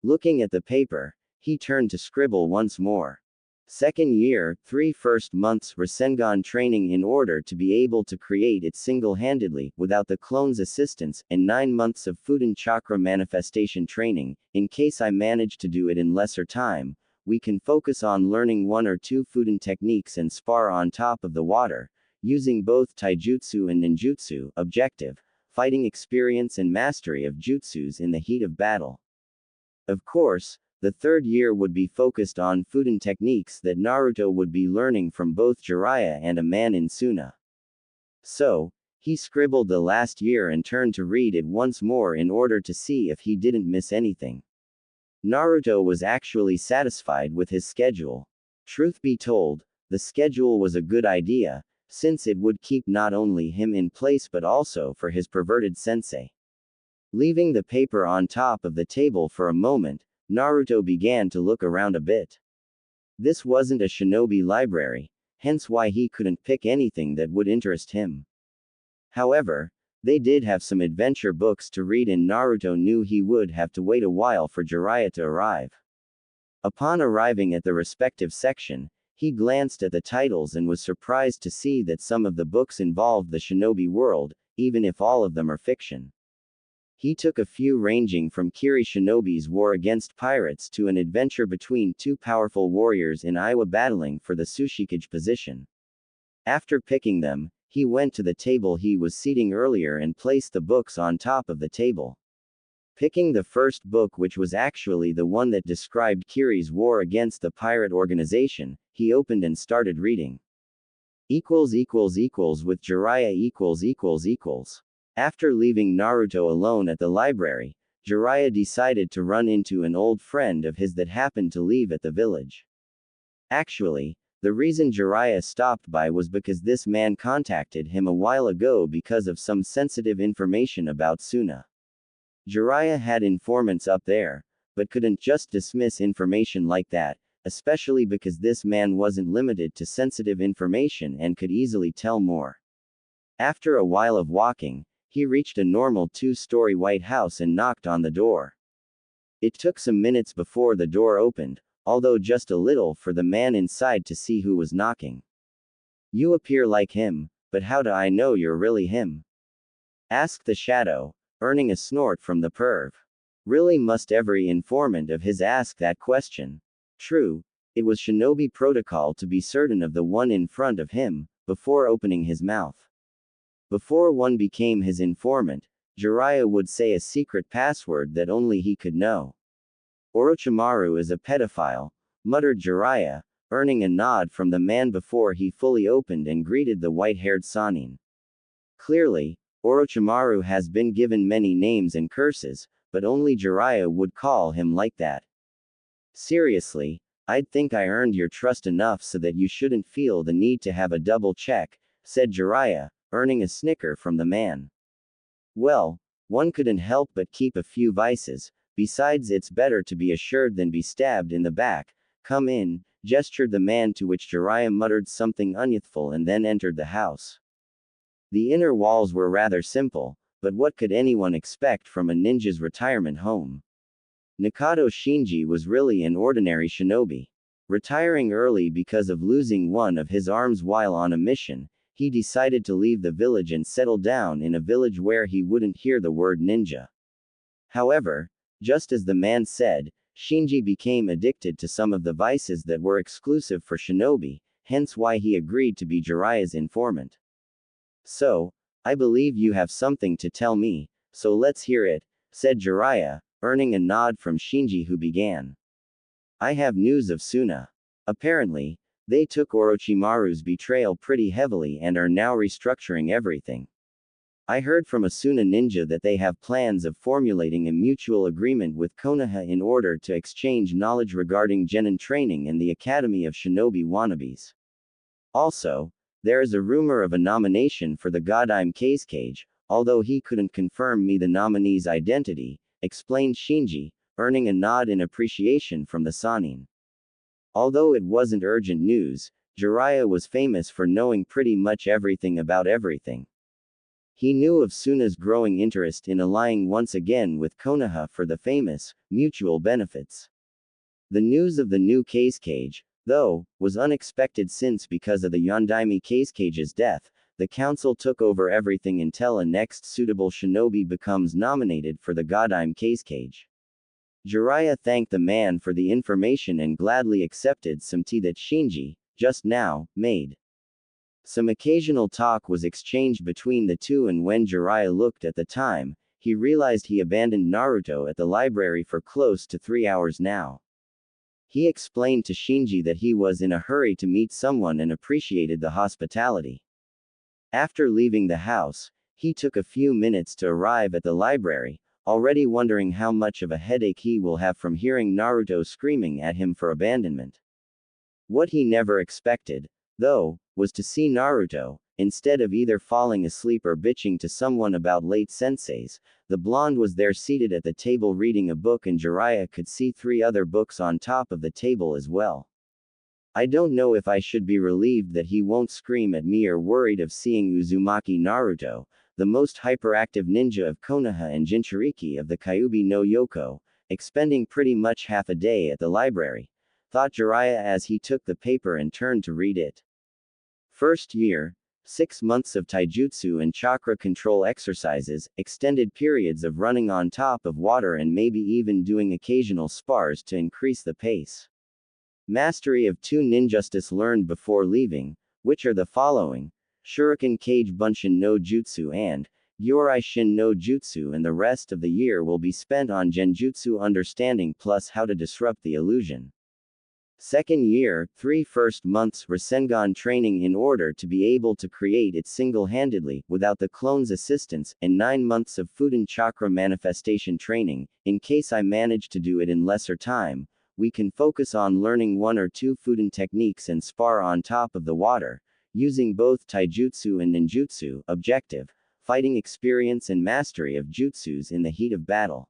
Looking at the paper, he turned to scribble once more. Second year, 3 first months Rasengan training in order to be able to create it single-handedly, without the clone's assistance, and 9 months of Fudan chakra manifestation training. In case I manage to do it in lesser time, we can focus on learning 1 or 2 Fudan techniques and spar on top of the water, using both taijutsu and ninjutsu. Objective: fighting experience and mastery of jutsus in the heat of battle. Of course, the third year would be focused on Fudan techniques that Naruto would be learning from both Jiraiya and a man in Suna. So, he scribbled the last year and turned to read it once more in order to see if he didn't miss anything. Naruto was actually satisfied with his schedule. Truth be told, the schedule was a good idea, since it would keep not only him in place but also for his perverted sensei. Leaving the paper on top of the table for a moment, Naruto began to look around a bit. This wasn't a shinobi library, hence why he couldn't pick anything that would interest him. However, they did have some adventure books to read, and Naruto knew he would have to wait a while for Jiraiya to arrive. Upon arriving at the respective section, he glanced at the titles and was surprised to see that some of the books involved the shinobi world, even if all of them are fiction. He took a few ranging from Kiri Shinobi's war against pirates to an adventure between 2 powerful warriors in Iwa battling for the Tsushikage position. After picking them, he went to the table he was seating earlier and placed the books on top of the table. Picking the first book, which was actually the one that described Kiri's war against the pirate organization, he opened and started reading. With Jiraiya . After leaving Naruto alone at the library, Jiraiya decided to run into an old friend of his that happened to leave at the village. Actually, the reason Jiraiya stopped by was because this man contacted him a while ago because of some sensitive information about Suna. Jiraiya had informants up there, but couldn't just dismiss information like that, especially because this man wasn't limited to sensitive information and could easily tell more. After a while of walking, he reached a normal two-story white house and knocked on the door. It took some minutes before the door opened, although just a little for the man inside to see who was knocking. "You appear like him, but how do I know you're really him?" asked the shadow, earning a snort from the perv. Really must every informant of his ask that question. True, it was shinobi protocol to be certain of the one in front of him, before opening his mouth. Before one became his informant, Jiraiya would say a secret password that only he could know. "Orochimaru is a pedophile," muttered Jiraiya, earning a nod from the man before he fully opened and greeted the white-haired Sannin. Clearly, Orochimaru has been given many names and curses, but only Jiraiya would call him like that. "Seriously, I'd think I earned your trust enough so that you shouldn't feel the need to have a double check," said Jiraiya, earning a snicker from the man. "Well, one couldn't help but keep a few vices, besides it's better to be assured than be stabbed in the back. Come in," gestured the man, to which Jiraiya muttered something unyouthful and then entered the house. The inner walls were rather simple, but what could anyone expect from a ninja's retirement home? Nikado Shinji was really an ordinary shinobi. Retiring early because of losing one of his arms while on a mission, he decided to leave the village and settle down in a village where he wouldn't hear the word ninja. However, just as the man said, Shinji became addicted to some of the vices that were exclusive for shinobi, hence why he agreed to be Jiraiya's informant. "So, I believe you have something to tell me, so let's hear it," said Jiraiya, earning a nod from Shinji, who began. "I have news of Suna. Apparently, they took Orochimaru's betrayal pretty heavily and are now restructuring everything. I heard from a Suna ninja that they have plans of formulating a mutual agreement with Konoha in order to exchange knowledge regarding genin training in the Academy of Shinobi Wannabes. Also, there is a rumor of a nomination for the Godime Cage, although he couldn't confirm me the nominee's identity," explained Shinji, earning a nod in appreciation from the Sannin. Although it wasn't urgent news, Jiraiya was famous for knowing pretty much everything about everything. He knew of Suna's growing interest in allying once again with Konoha for the famous, mutual benefits. The news of the new Cage, though, was unexpected since because of the Yondaime Cage's death, the council took over everything until a next suitable shinobi becomes nominated for the Godime Cage. Jiraiya thanked the man for the information and gladly accepted some tea that Shinji, just now, made. Some occasional talk was exchanged between the two, and when Jiraiya looked at the time, he realized he abandoned Naruto at the library for close to 3 hours now. He explained to Shinji that he was in a hurry to meet someone and appreciated the hospitality. After leaving the house, he took a few minutes to arrive at the library, already wondering how much of a headache he will have from hearing Naruto screaming at him for abandonment. What he never expected, though, was to see Naruto, instead of either falling asleep or bitching to someone about late senseis, the blonde was there seated at the table reading a book, and Jiraiya could see 3 other books on top of the table as well. I don't know if I should be relieved that he won't scream at me or worried of seeing Uzumaki Naruto, the most hyperactive ninja of Konoha and Jinchuriki of the Kyuubi no Yoko, expending pretty much half a day at the library, thought Jiraiya as he took the paper and turned to read it. First year, 6 months of taijutsu and chakra control exercises, extended periods of running on top of water, and maybe even doing occasional spars to increase the pace. Mastery of 2 ninjutsus learned before leaving, which are the following: Shuriken Kage Bunshin no Jutsu and Yorai Shin no Jutsu, and the rest of the year will be spent on Genjutsu understanding plus how to disrupt the illusion. Second year, 3 first months Rasengan training in order to be able to create it single-handedly, without the clone's assistance, and 9 months of Fuden Chakra manifestation training. In case I manage to do it in lesser time, we can focus on learning 1 or 2 Fuden techniques and spar on top of the water, using both taijutsu and ninjutsu. Objective: fighting experience and mastery of jutsus in the heat of battle.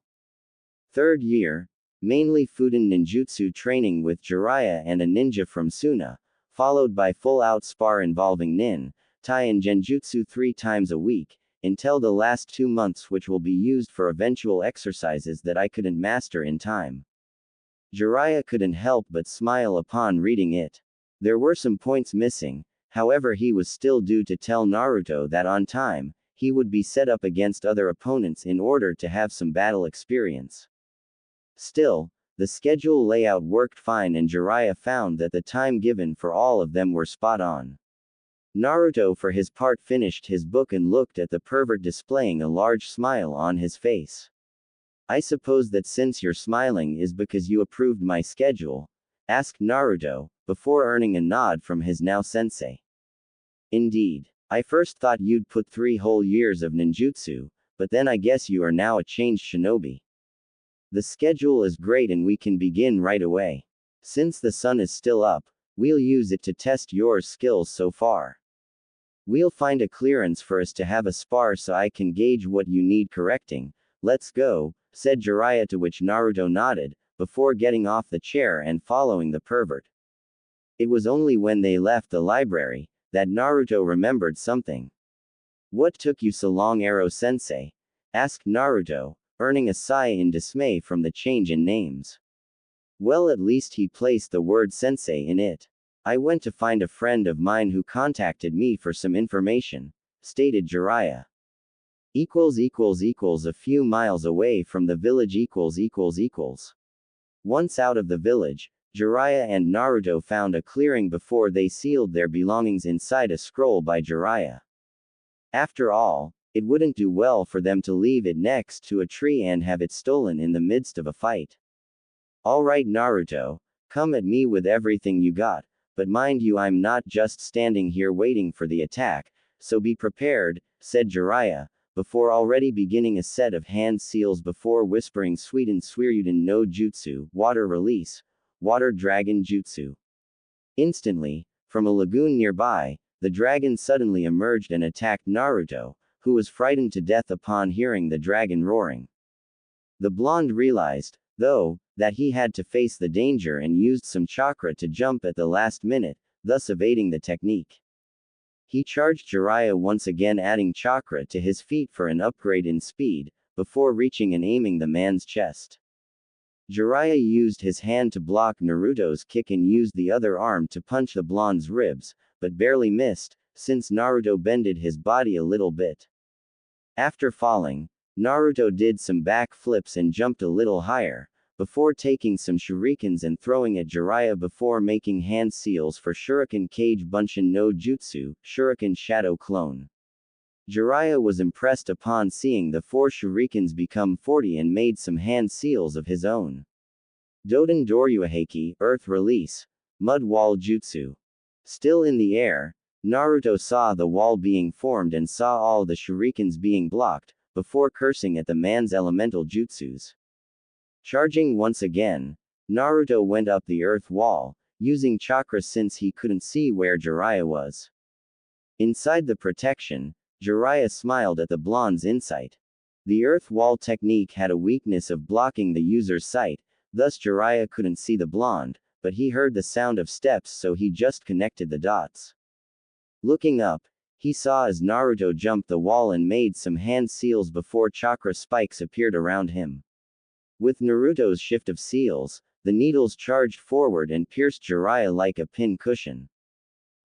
Third year, mainly Fuden ninjutsu training with Jiraiya and a ninja from Suna, followed by full-out spar involving nin, tai and genjutsu 3 times a week, until the last 2 months, which will be used for eventual exercises that I couldn't master in time. Jiraiya couldn't help but smile upon reading it. There were some points missing, however he was still due to tell Naruto that on time, he would be set up against other opponents in order to have some battle experience. Still, the schedule layout worked fine and Jiraiya found that the time given for all of them were spot on. Naruto for his part finished his book and looked at the pervert displaying a large smile on his face. I suppose that since you're smiling is because you approved my schedule? Asked Naruto, before earning a nod from his now sensei. Indeed. I first thought you'd put 3 whole years of ninjutsu, but then I guess you are now a changed shinobi. The schedule is great and we can begin right away. Since the sun is still up, we'll use it to test your skills so far. We'll find a clearance for us to have a spar so I can gauge what you need correcting. Let's go, said Jiraiya, to which Naruto nodded, before getting off the chair and following the pervert. It was only when they left the library that Naruto remembered something. What took you so long, Aro-sensei? Asked Naruto, earning a sigh in dismay from the change in names. Well, at least he placed the word sensei in it. I went to find a friend of mine who contacted me for some information, stated Jiraiya. A few miles away from the village. Once out of the village, Jiraiya and Naruto found a clearing before they sealed their belongings inside a scroll by Jiraiya. After all, it wouldn't do well for them to leave it next to a tree and have it stolen in the midst of a fight. Alright Naruto, come at me with everything you got, but mind you, I'm not just standing here waiting for the attack, so be prepared, said Jiraiya, before already beginning a set of hand seals before whispering Suiden Suiryuden no Jutsu, water release, water dragon jutsu. Instantly, from a lagoon nearby, the dragon suddenly emerged and attacked Naruto, who was frightened to death upon hearing the dragon roaring. The blonde realized, though, that he had to face the danger and used some chakra to jump at the last minute, thus evading the technique. He charged Jiraiya once again, adding chakra to his feet for an upgrade in speed, before reaching and aiming the man's chest. Jiraiya used his hand to block Naruto's kick and used the other arm to punch the blonde's ribs, but barely missed, since Naruto bended his body a little bit. After falling, Naruto did some back flips and jumped a little higher, before taking some shurikens and throwing at Jiraiya before making hand seals for Shuriken Kage Bunshin no Jutsu, Shuriken Shadow Clone. Jiraiya was impressed upon seeing the 4 shurikens become 40 and made some hand seals of his own. Doden Doryuhaki, Earth Release, Mud Wall Jutsu. Still in the air, Naruto saw the wall being formed and saw all the shurikens being blocked, before cursing at the man's elemental jutsus. Charging once again, Naruto went up the earth wall, using chakra since he couldn't see where Jiraiya was. Inside the protection, Jiraiya smiled at the blonde's insight. The earth wall technique had a weakness of blocking the user's sight, thus Jiraiya couldn't see the blonde, but he heard the sound of steps, so he just connected the dots. Looking up, he saw as Naruto jumped the wall and made some hand seals before chakra spikes appeared around him. With Naruto's shift of seals, the needles charged forward and pierced Jiraiya like a pin cushion.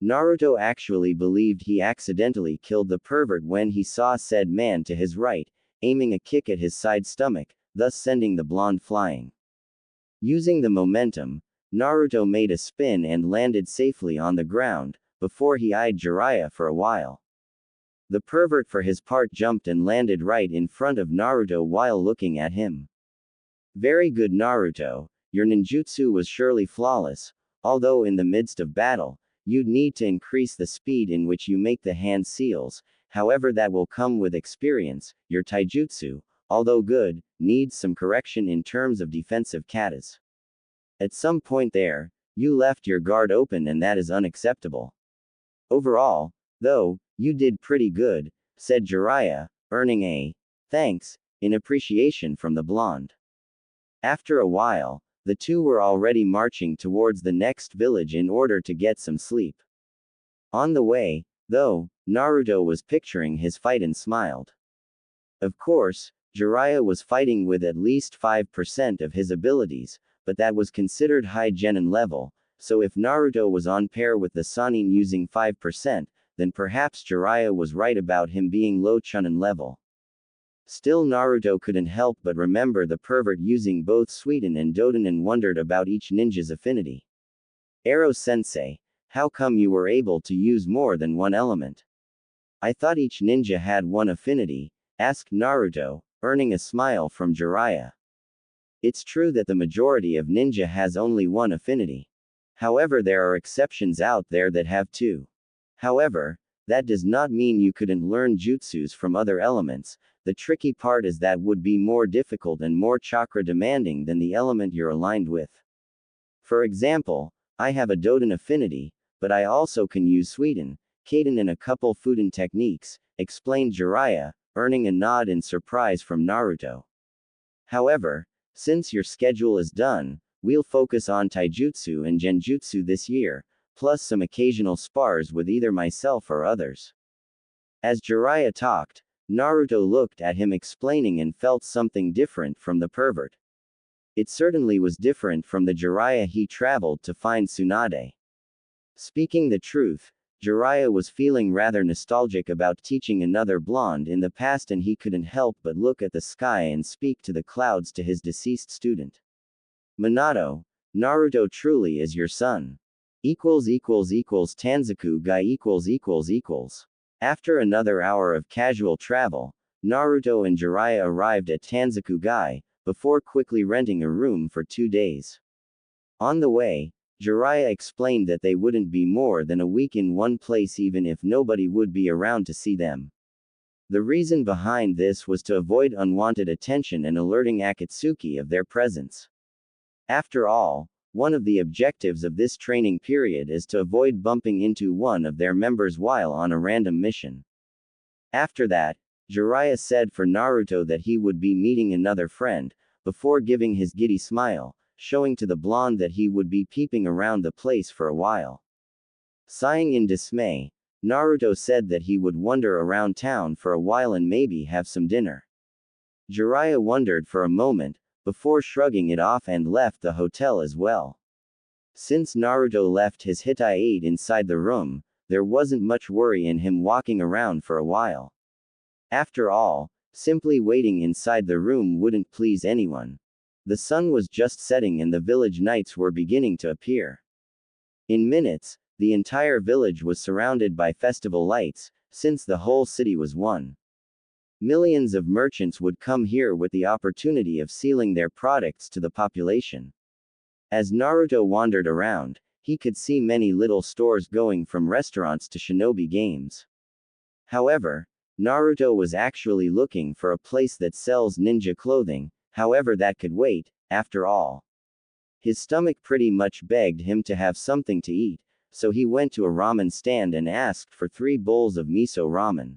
Naruto actually believed he accidentally killed the pervert when he saw said man to his right, aiming a kick at his side stomach, thus sending the blonde flying. Using the momentum, Naruto made a spin and landed safely on the ground, before he eyed Jiraiya for a while. The pervert for his part jumped and landed right in front of Naruto while looking at him. Very good Naruto, your ninjutsu was surely flawless, although in the midst of battle, you'd need to increase the speed in which you make the hand seals, however that will come with experience. Your taijutsu, although good, needs some correction in terms of defensive katas. At some point there, you left your guard open and that is unacceptable. Overall, though, you did pretty good, said Jiraiya, earning a thanks in appreciation from the blonde. After a while, the two were already marching towards the next village in order to get some sleep. On the way, though, Naruto was picturing his fight and smiled. Of course, Jiraiya was fighting with at least 5% of his abilities, but that was considered high genin level, so if Naruto was on par with the Sannin using 5%, then perhaps Jiraiya was right about him being low Chunin level. Still, Naruto couldn't help but remember the pervert using both Suiten and Doden and wondered about each ninja's affinity. Ero-sensei, how come you were able to use more than one element? I thought each ninja had one affinity, asked Naruto, earning a smile from Jiraiya. It's true that the majority of ninja has only one affinity. However, there are exceptions out there that have two. However, that does not mean you couldn't learn jutsus from other elements. The tricky part is that would be more difficult and more chakra demanding than the element you're aligned with. For example, I have a Doden affinity, but I also can use Suiten, Kaden and a couple Fuden techniques, explained Jiraiya, earning a nod in surprise from Naruto. However, since your schedule is done, we'll focus on taijutsu and genjutsu this year, plus some occasional spars with either myself or others. As Jiraiya talked, Naruto looked at him explaining and felt something different from the pervert. It certainly was different from the Jiraiya he traveled to find Tsunade. Speaking the truth, Jiraiya was feeling rather nostalgic about teaching another blonde in the past, and he couldn't help but look at the sky and speak to the clouds to his deceased student. Minato, Naruto truly is your son. Tanzaku Gai . After another hour of casual travel, Naruto and Jiraiya arrived at Tanzaku Gai, before quickly renting a room for 2 days. On the way, Jiraiya explained that they wouldn't be more than a week in one place even if nobody would be around to see them. The reason behind this was to avoid unwanted attention and alerting Akatsuki of their presence. After all, one of the objectives of this training period is to avoid bumping into one of their members while on a random mission. After that, Jiraiya said for Naruto that he would be meeting another friend, before giving his giddy smile, showing to the blonde that he would be peeping around the place for a while. Sighing in dismay, Naruto said that he would wander around town for a while and maybe have some dinner. Jiraiya wondered for a moment, before shrugging it off and left the hotel as well. Since Naruto left his Hitai aide inside the room, there wasn't much worry in him walking around for a while. After all, simply waiting inside the room wouldn't please anyone. The sun was just setting and the village nights were beginning to appear. In minutes, the entire village was surrounded by festival lights, since the whole city was one. Millions of merchants would come here with the opportunity of selling their products to the population. As Naruto wandered around, he could see many little stores going from restaurants to shinobi games. However, Naruto was actually looking for a place that sells ninja clothing, however that could wait, after all. His stomach pretty much begged him to have something to eat, so he went to a ramen stand and asked for 3 bowls of miso ramen.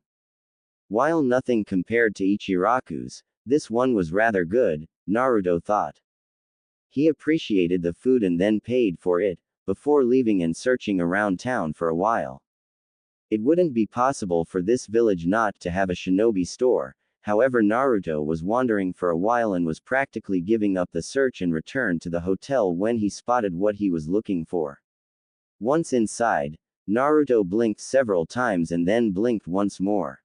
While nothing compared to Ichiraku's, this one was rather good, Naruto thought. He appreciated the food and then paid for it, before leaving and searching around town for a while. It wouldn't be possible for this village not to have a shinobi store, however Naruto was wandering for a while and was practically giving up the search and returned to the hotel when he spotted what he was looking for. Once inside, Naruto blinked several times and then blinked once more.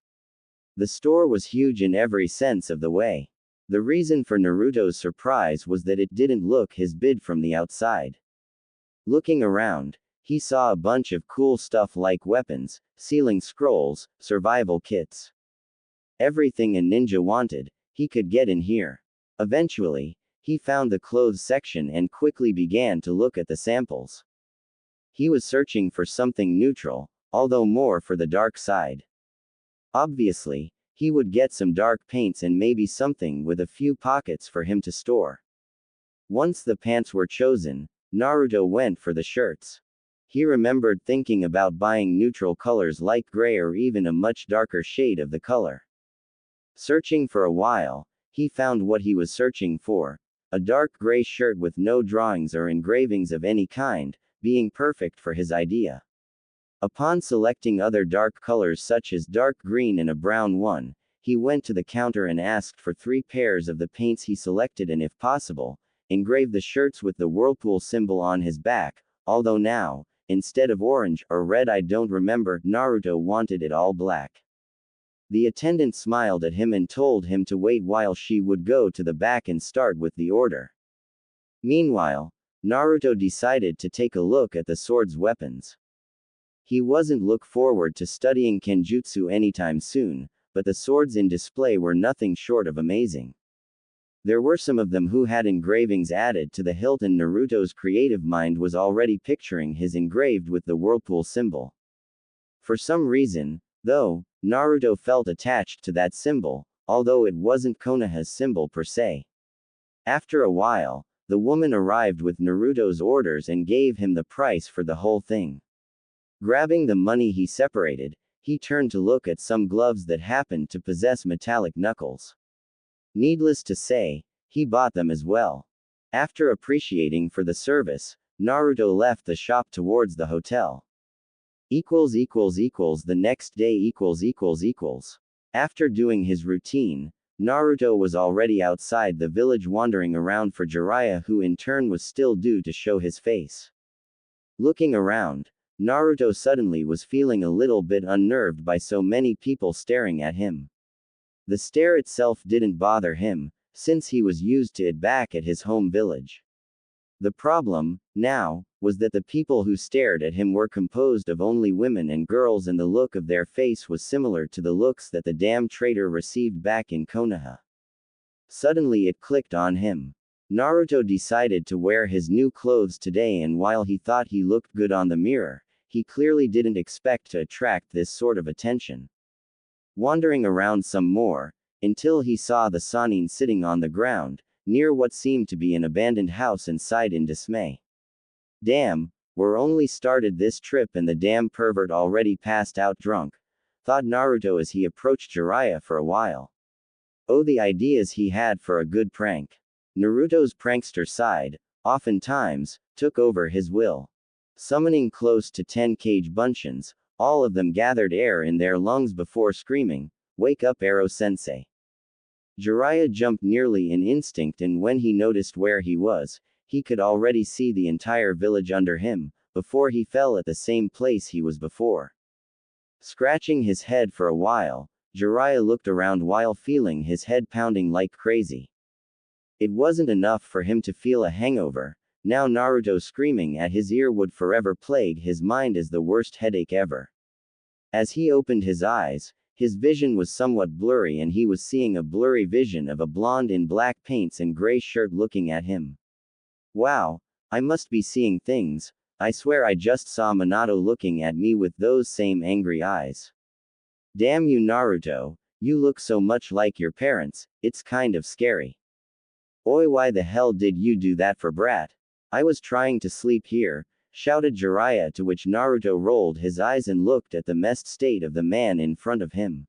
The store was huge in every sense of the way. The reason for Naruto's surprise was that it didn't look his bid from the outside. Looking around, he saw a bunch of cool stuff like weapons, sealing scrolls, survival kits. Everything a ninja wanted, he could get in here. Eventually, he found the clothes section and quickly began to look at the samples. He was searching for something neutral, although more for the dark side. Obviously, he would get some dark paints and maybe something with a few pockets for him to store. Once the pants were chosen, Naruto went for the shirts. He remembered thinking about buying neutral colors like gray or even a much darker shade of the color. Searching for a while, he found what he was searching for, a dark gray shirt with no drawings or engravings of any kind, being perfect for his idea. Upon selecting other dark colors such as dark green and a brown one, he went to the counter and asked for 3 pairs of the paints he selected and if possible, engrave the shirts with the whirlpool symbol on his back, although now, instead of orange or red I don't remember, Naruto wanted it all black. The attendant smiled at him and told him to wait while she would go to the back and start with the order. Meanwhile, Naruto decided to take a look at the sword's weapons. He wasn't look forward to studying Kenjutsu anytime soon, but the swords in display were nothing short of amazing. There were some of them who had engravings added to the hilt, and Naruto's creative mind was already picturing his engraved with the whirlpool symbol. For some reason, though, Naruto felt attached to that symbol, although it wasn't Konoha's symbol per se. After a while, the woman arrived with Naruto's orders and gave him the price for the whole thing. Grabbing the money he separated, he turned to look at some gloves that happened to possess metallic knuckles. Needless to say, he bought them as well. After appreciating for the service, Naruto left the shop towards the hotel. The next day After doing his routine, Naruto was already outside the village wandering around for Jiraiya, who in turn was still due to show his face. Looking around, Naruto suddenly was feeling a little bit unnerved by so many people staring at him. The stare itself didn't bother him, since he was used to it back at his home village. The problem, now, was that the people who stared at him were composed of only women and girls, and the look of their face was similar to the looks that the damn traitor received back in Konoha. Suddenly it clicked on him. Naruto decided to wear his new clothes today, and while he thought he looked good on the mirror, he clearly didn't expect to attract this sort of attention. Wandering around some more, until he saw the Sannin sitting on the ground, near what seemed to be an abandoned house, and sighed in dismay. Damn, we're only started this trip and the damn pervert already passed out drunk, thought Naruto as he approached Jiraiya for a while. Oh, the ideas he had for a good prank. Naruto's prankster side, oftentimes, took over his will. Summoning close to 10 cage bunchins, all of them gathered air in their lungs before screaming, "Wake up, Ero-sensei." Jiraiya jumped nearly in instinct, and when he noticed where he was, he could already see the entire village under him, before he fell at the same place he was before. Scratching his head for a while, Jiraiya looked around while feeling his head pounding like crazy. It wasn't enough for him to feel a hangover, now Naruto screaming at his ear would forever plague his mind as the worst headache ever. As he opened his eyes, his vision was somewhat blurry, and he was seeing a blurry vision of a blonde in black paints and gray shirt looking at him. Wow, I must be seeing things. I swear I just saw Minato looking at me with those same angry eyes. Damn you, Naruto, you look so much like your parents, it's kind of scary. Oi, why the hell did you do that for, brat? I was trying to sleep here, shouted Jiraiya, to which Naruto rolled his eyes and looked at the messed state of the man in front of him.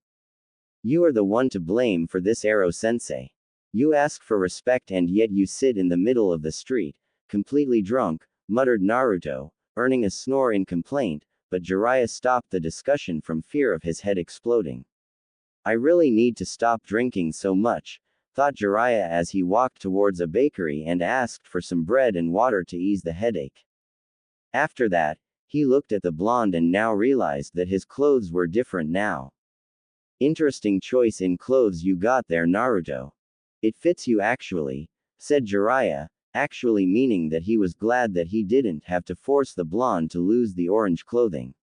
You are the one to blame for this, Ero-sensei. You ask for respect and yet you sit in the middle of the street, completely drunk, muttered Naruto, earning a snore in complaint, but Jiraiya stopped the discussion from fear of his head exploding. I really need to stop drinking so much, thought Jiraiya as he walked towards a bakery and asked for some bread and water to ease the headache. After that, he looked at the blonde and now realized that his clothes were different now. Interesting choice in clothes you got there, Naruto. It fits you actually, said Jiraiya, actually meaning that he was glad that he didn't have to force the blonde to lose the orange clothing.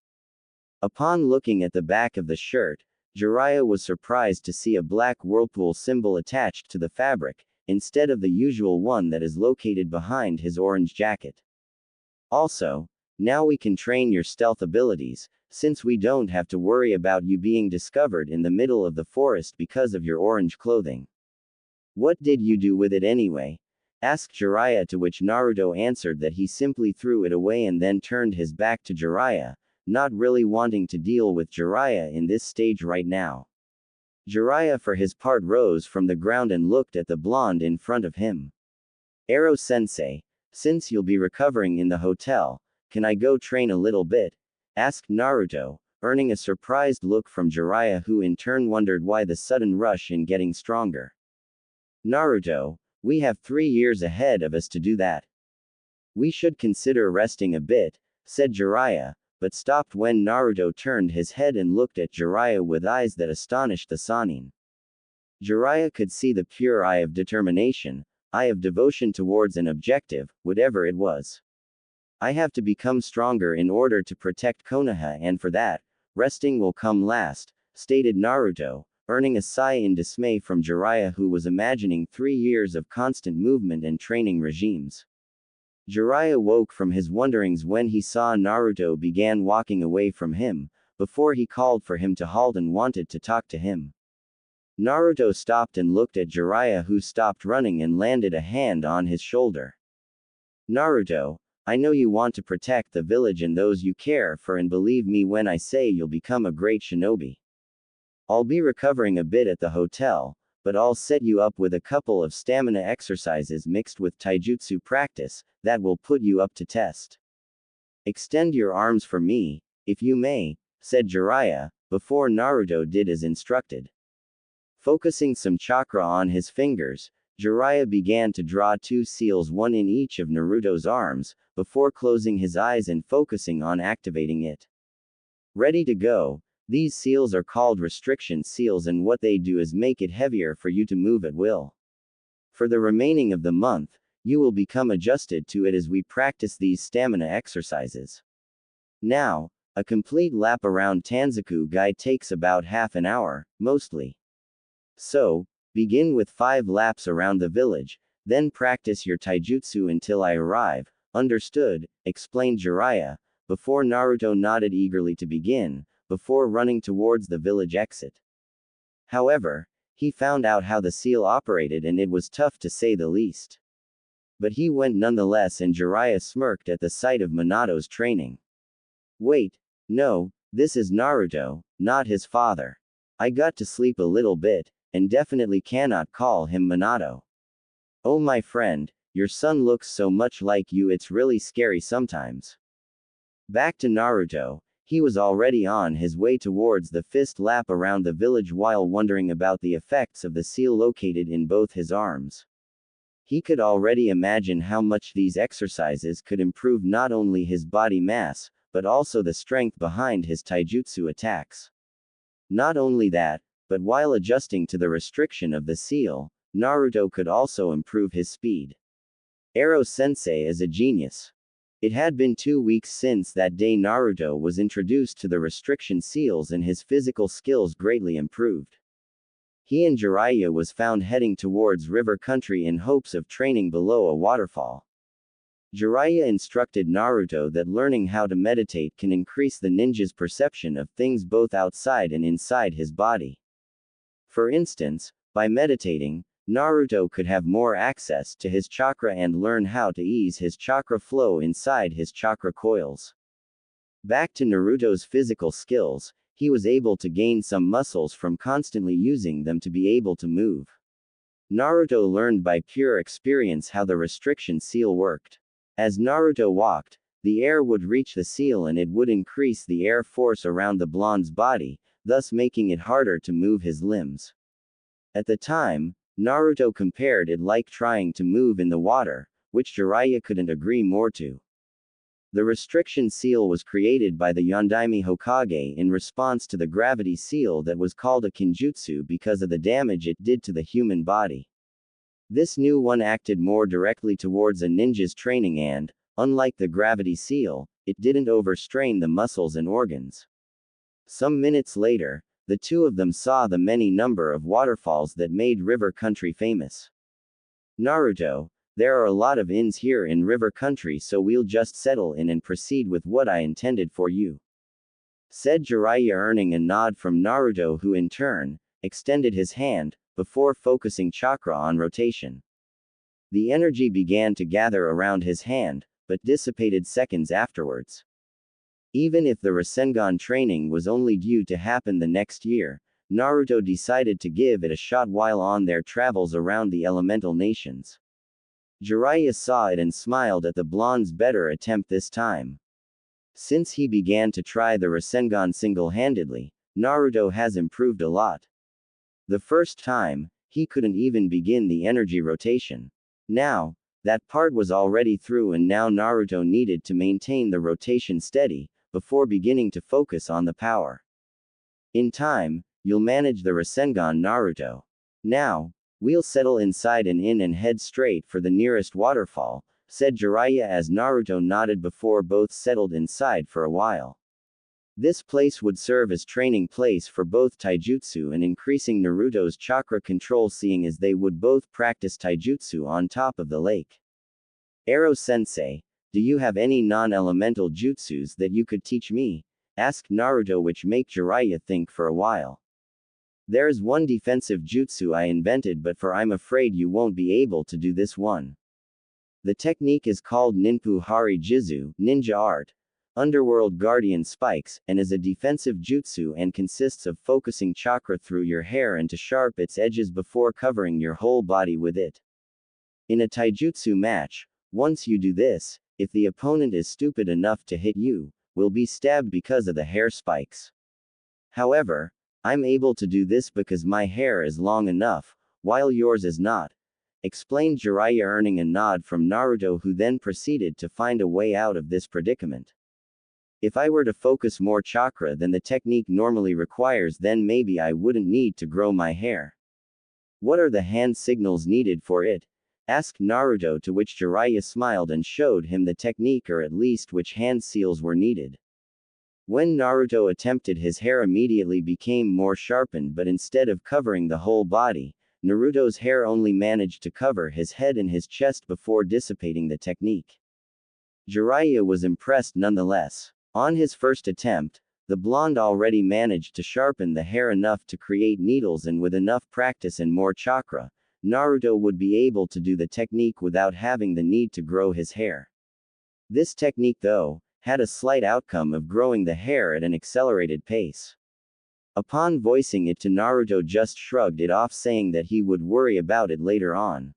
Upon looking at the back of the shirt, Jiraiya was surprised to see a black whirlpool symbol attached to the fabric, instead of the usual one that is located behind his orange jacket. Also, now we can train your stealth abilities, since we don't have to worry about you being discovered in the middle of the forest because of your orange clothing. What did you do with it anyway? Asked Jiraiya, to which Naruto answered that he simply threw it away and then turned his back to Jiraiya, not really wanting to deal with Jiraiya in this stage right now. Jiraiya for his part rose from the ground and looked at the blonde in front of him. Aro-sensei, since you'll be recovering in the hotel, can I go train a little bit? Asked Naruto, earning a surprised look from Jiraiya, who in turn wondered why the sudden rush in getting stronger. Naruto, we have 3 years ahead of us to do that. We should consider resting a bit, said Jiraiya, but stopped when Naruto turned his head and looked at Jiraiya with eyes that astonished the Sannin. Jiraiya could see the pure eye of determination, eye of devotion towards an objective, whatever it was. I have to become stronger in order to protect Konoha, and for that, resting will come last, stated Naruto, earning a sigh in dismay from Jiraiya, who was imagining 3 years of constant movement and training regimes. Jiraiya woke from his wonderings when he saw Naruto began walking away from him, before he called for him to halt and wanted to talk to him. Naruto stopped and looked at Jiraiya, who stopped running and landed a hand on his shoulder. Naruto, I know you want to protect the village and those you care for, and believe me when I say you'll become a great shinobi. I'll be recovering a bit at the hotel, but I'll set you up with a couple of stamina exercises mixed with taijutsu practice, that will put you up to test. Extend your arms for me, if you may, said Jiraiya, before Naruto did as instructed. Focusing some chakra on his fingers, Jiraiya began to draw 2 seals, one in each of Naruto's arms, before closing his eyes and focusing on activating it. Ready to go, these seals are called restriction seals, and what they do is make it heavier for you to move at will. For the remaining of the month, you will become adjusted to it as we practice these stamina exercises. Now, a complete lap around Tanzaku-gai takes about half an hour, mostly. So, begin with 5 laps around the village, then practice your taijutsu until I arrive, understood, explained Jiraiya, before Naruto nodded eagerly to begin, before running towards the village exit. However, he found out how the seal operated, and it was tough to say the least. But he went nonetheless, and Jiraiya smirked at the sight of Minato's training. Wait, no, this is Naruto, not his father. I got to sleep a little bit, and definitely cannot call him Minato. Oh my friend, your son looks so much like you, it's really scary sometimes. Back to Naruto, he was already on his way towards the 5th lap around the village while wondering about the effects of the seal located in both his arms. He could already imagine how much these exercises could improve not only his body mass, but also the strength behind his taijutsu attacks. Not only that, but while adjusting to the restriction of the seal, Naruto could also improve his speed. Aro-sensei is a genius. It had been 2 weeks since that day Naruto was introduced to the restriction seals, and his physical skills greatly improved. He and Jiraiya was found heading towards river country in hopes of training below a waterfall. Jiraiya instructed Naruto that learning how to meditate can increase the ninja's perception of things both outside and inside his body. For instance, by meditating, Naruto could have more access to his chakra and learn how to ease his chakra flow inside his chakra coils. Back to Naruto's physical skills, he was able to gain some muscles from constantly using them to be able to move. Naruto learned by pure experience how the restriction seal worked. As Naruto walked, the air would reach the seal and it would increase the air force around the blonde's body, thus making it harder to move his limbs. At the time, Naruto compared it like trying to move in the water, which Jiraiya couldn't agree more to. The restriction seal was created by the Yondaime Hokage in response to the gravity seal that was called a kinjutsu because of the damage it did to the human body. This new one acted more directly towards a ninja's training and, unlike the gravity seal, it didn't overstrain the muscles and organs. Some minutes later, the two of them saw the many number of waterfalls that made river country famous. Naruto, there are a lot of inns here in river country, so we'll just settle in and proceed with what I intended for you, said Jiraiya, earning a nod from Naruto, who in turn extended his hand, before focusing chakra on rotation. The energy began to gather around his hand, but dissipated seconds afterwards. Even if the Rasengan training was only due to happen the next year, Naruto decided to give it a shot while on their travels around the elemental nations. Jiraiya saw it and smiled at the blonde's better attempt this time. Since he began to try the Rasengan single-handedly, Naruto has improved a lot. The first time, he couldn't even begin the energy rotation. Now, that part was already through and now Naruto needed to maintain the rotation steady, before beginning to focus on the power. In time, you'll manage the Rasengan, Naruto. Now, we'll settle inside an inn and head straight for the nearest waterfall, said Jiraiya as Naruto nodded before both settled inside for a while. This place would serve as training place for both taijutsu and increasing Naruto's chakra control, seeing as they would both practice taijutsu on top of the lake. Ero-sensei, do you have any non-elemental jutsus that you could teach me? Asked Naruto, which make Jiraiya think for a while. There is one defensive jutsu I invented, but I'm afraid you won't be able to do this one. The technique is called Ninpu Hari Jizu, ninja art, underworld guardian spikes, and is a defensive jutsu and consists of focusing chakra through your hair and to sharp its edges before covering your whole body with it. In a taijutsu match, once you do this, if the opponent is stupid enough to hit you, will be stabbed because of the hair spikes. However, I'm able to do this because my hair is long enough, while yours is not, explained Jiraiya, earning a nod from Naruto, who then proceeded to find a way out of this predicament. If I were to focus more chakra than the technique normally requires, then maybe I wouldn't need to grow my hair. What are the hand signals needed for it? Asked Naruto, to which Jiraiya smiled and showed him the technique, or at least which hand seals were needed. When Naruto attempted, his hair immediately became more sharpened, but instead of covering the whole body, Naruto's hair only managed to cover his head and his chest before dissipating the technique. Jiraiya was impressed nonetheless. On his first attempt, the blonde already managed to sharpen the hair enough to create needles, and with enough practice and more chakra, Naruto would be able to do the technique without having the need to grow his hair. This technique, though, had a slight outcome of growing the hair at an accelerated pace. Upon voicing it to Naruto, just shrugged it off, saying that he would worry about it later on.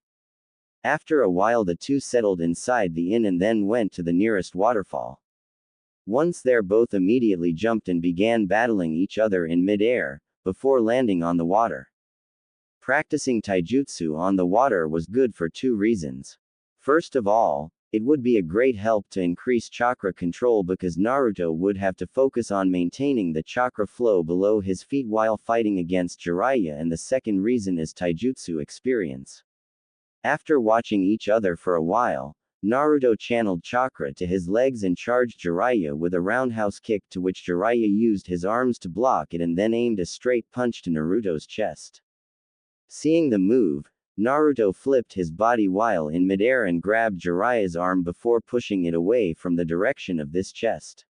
After a while, the two settled inside the inn and then went to the nearest waterfall. Once there, both immediately jumped and began battling each other in mid-air, before landing on the water. Practicing taijutsu on the water was good for two reasons. First of all, it would be a great help to increase chakra control, because Naruto would have to focus on maintaining the chakra flow below his feet while fighting against Jiraiya, and the second reason is taijutsu experience. After watching each other for a while, Naruto channeled chakra to his legs and charged Jiraiya with a roundhouse kick, to which Jiraiya used his arms to block it and then aimed a straight punch to Naruto's chest. Seeing the move, Naruto flipped his body while in midair and grabbed Jiraiya's arm before pushing it away from the direction of this chest.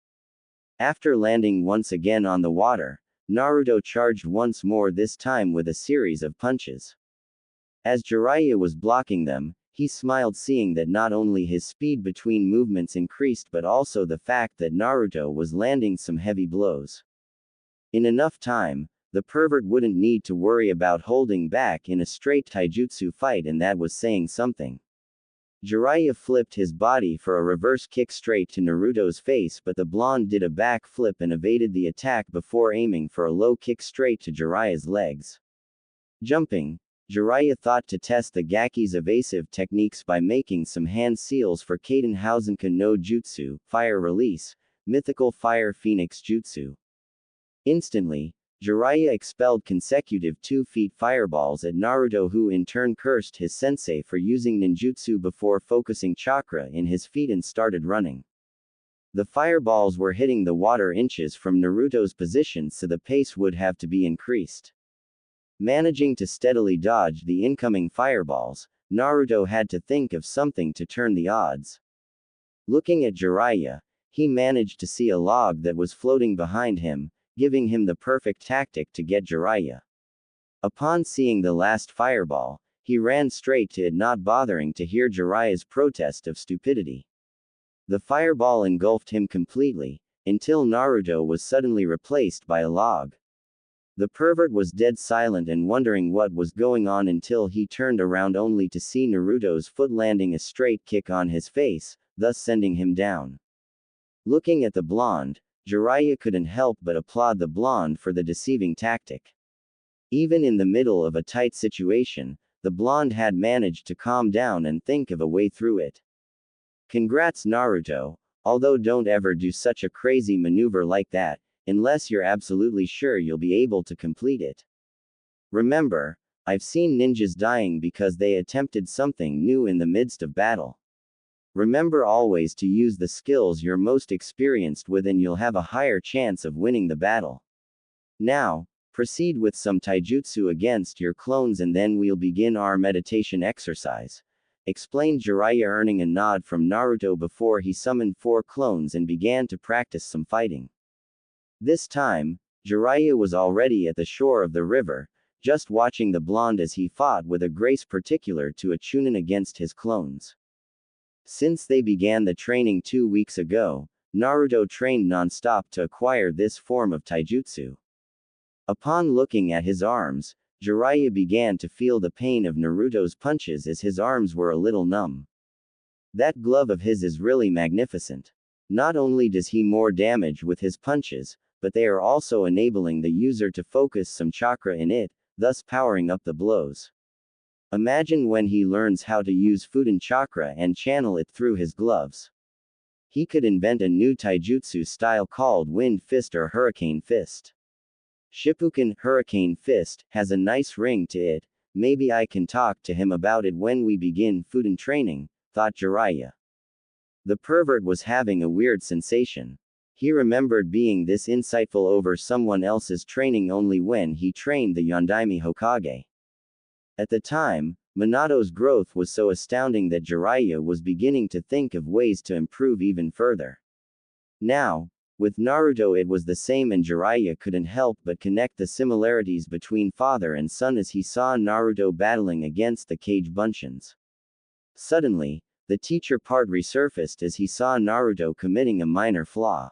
After landing once again on the water, Naruto charged once more, this time with a series of punches. As Jiraiya was blocking them, he smiled, seeing that not only his speed between movements increased but also the fact that Naruto was landing some heavy blows. In enough time, the pervert wouldn't need to worry about holding back in a straight taijutsu fight, and that was saying something. Jiraiya flipped his body for a reverse kick straight to Naruto's face, but the blonde did a back flip and evaded the attack before aiming for a low kick straight to Jiraiya's legs. Jumping, Jiraiya thought to test the Gaki's evasive techniques by making some hand seals for Kaden Hausenka no Jutsu, Fire Release, Mythical Fire Phoenix Jutsu. Instantly, Jiraiya expelled consecutive 2-feet fireballs at Naruto, who in turn cursed his sensei for using ninjutsu before focusing chakra in his feet and started running. The fireballs were hitting the water inches from Naruto's position, so the pace would have to be increased. Managing to steadily dodge the incoming fireballs, Naruto had to think of something to turn the odds. Looking at Jiraiya, he managed to see a log that was floating behind him, giving him the perfect tactic to get Jiraiya. Upon seeing the last fireball, he ran straight to it, not bothering to hear Jiraiya's protest of stupidity. The fireball engulfed him completely, until Naruto was suddenly replaced by a log. The pervert was dead silent and wondering what was going on until he turned around only to see Naruto's foot landing a straight kick on his face, thus sending him down. Looking at the blonde, Jiraiya couldn't help but applaud the blonde for the deceiving tactic. Even in the middle of a tight situation, the blonde had managed to calm down and think of a way through it. Congrats Naruto, although don't ever do such a crazy maneuver like that, unless you're absolutely sure you'll be able to complete it. Remember, I've seen ninjas dying because they attempted something new in the midst of battle. Remember always to use the skills you're most experienced with and you'll have a higher chance of winning the battle. Now, proceed with some taijutsu against your clones and then we'll begin our meditation exercise, explained Jiraiya, earning a nod from Naruto before he summoned 4 clones and began to practice some fighting. This time, Jiraiya was already at the shore of the river, just watching the blonde as he fought with a grace particular to a Chunin against his clones. Since they began the training 2 weeks ago, Naruto trained non-stop to acquire this form of taijutsu. Upon looking at his arms, Jiraiya began to feel the pain of Naruto's punches as his arms were a little numb. That glove of his is really magnificent. Not only does he more damage with his punches, but they are also enabling the user to focus some chakra in it, thus powering up the blows. Imagine when he learns how to use Fudan chakra and channel it through his gloves. He could invent a new taijutsu style called Wind Fist or Hurricane Fist. Shippuden Hurricane Fist has a nice ring to it, maybe I can talk to him about it when we begin Fudan training, thought Jiraiya. The pervert was having a weird sensation. He remembered being this insightful over someone else's training only when he trained the Yondaime Hokage. At the time, Minato's growth was so astounding that Jiraiya was beginning to think of ways to improve even further. Now, with Naruto it was the same and Jiraiya couldn't help but connect the similarities between father and son as he saw Naruto battling against the Cage Bunshins. Suddenly, the teacher part resurfaced as he saw Naruto committing a minor flaw.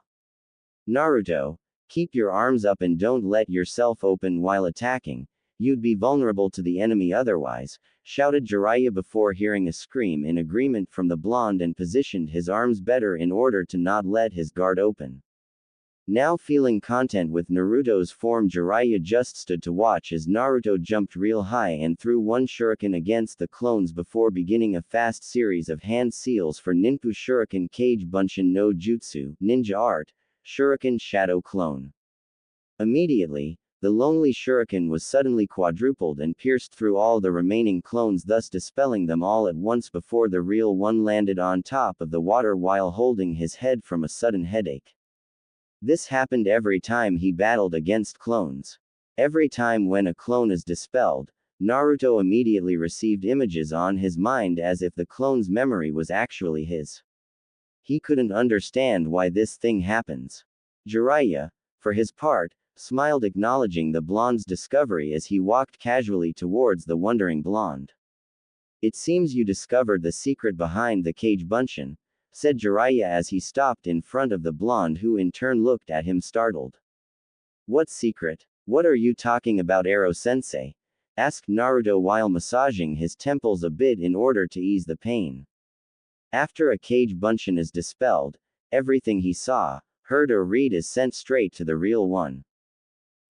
Naruto, keep your arms up and don't let yourself open while attacking, you'd be vulnerable to the enemy otherwise, shouted Jiraiya before hearing a scream in agreement from the blonde and positioned his arms better in order to not let his guard open. Now feeling content with Naruto's form, Jiraiya just stood to watch as Naruto jumped real high and threw one shuriken against the clones before beginning a fast series of hand seals for Ninpu Shuriken Cage Bunshin no Jutsu, Ninja Art, Shuriken Shadow Clone. Immediately, the lonely shuriken was suddenly quadrupled and pierced through all the remaining clones, thus dispelling them all at once before the real one landed on top of the water while holding his head from a sudden headache. This happened every time he battled against clones. Every time when a clone is dispelled, Naruto immediately received images on his mind as if the clone's memory was actually his. He couldn't understand why this thing happens. Jiraiya, for his part, smiled acknowledging the blonde's discovery as he walked casually towards the wondering blonde. It seems you discovered the secret behind the Cage Bunshin, said Jiraiya as he stopped in front of the blonde, who in turn looked at him startled. What secret? What are you talking about, Ero-sensei? Asked Naruto while massaging his temples a bit in order to ease the pain. After a Cage Bunshin is dispelled, everything he saw, heard or read is sent straight to the real one.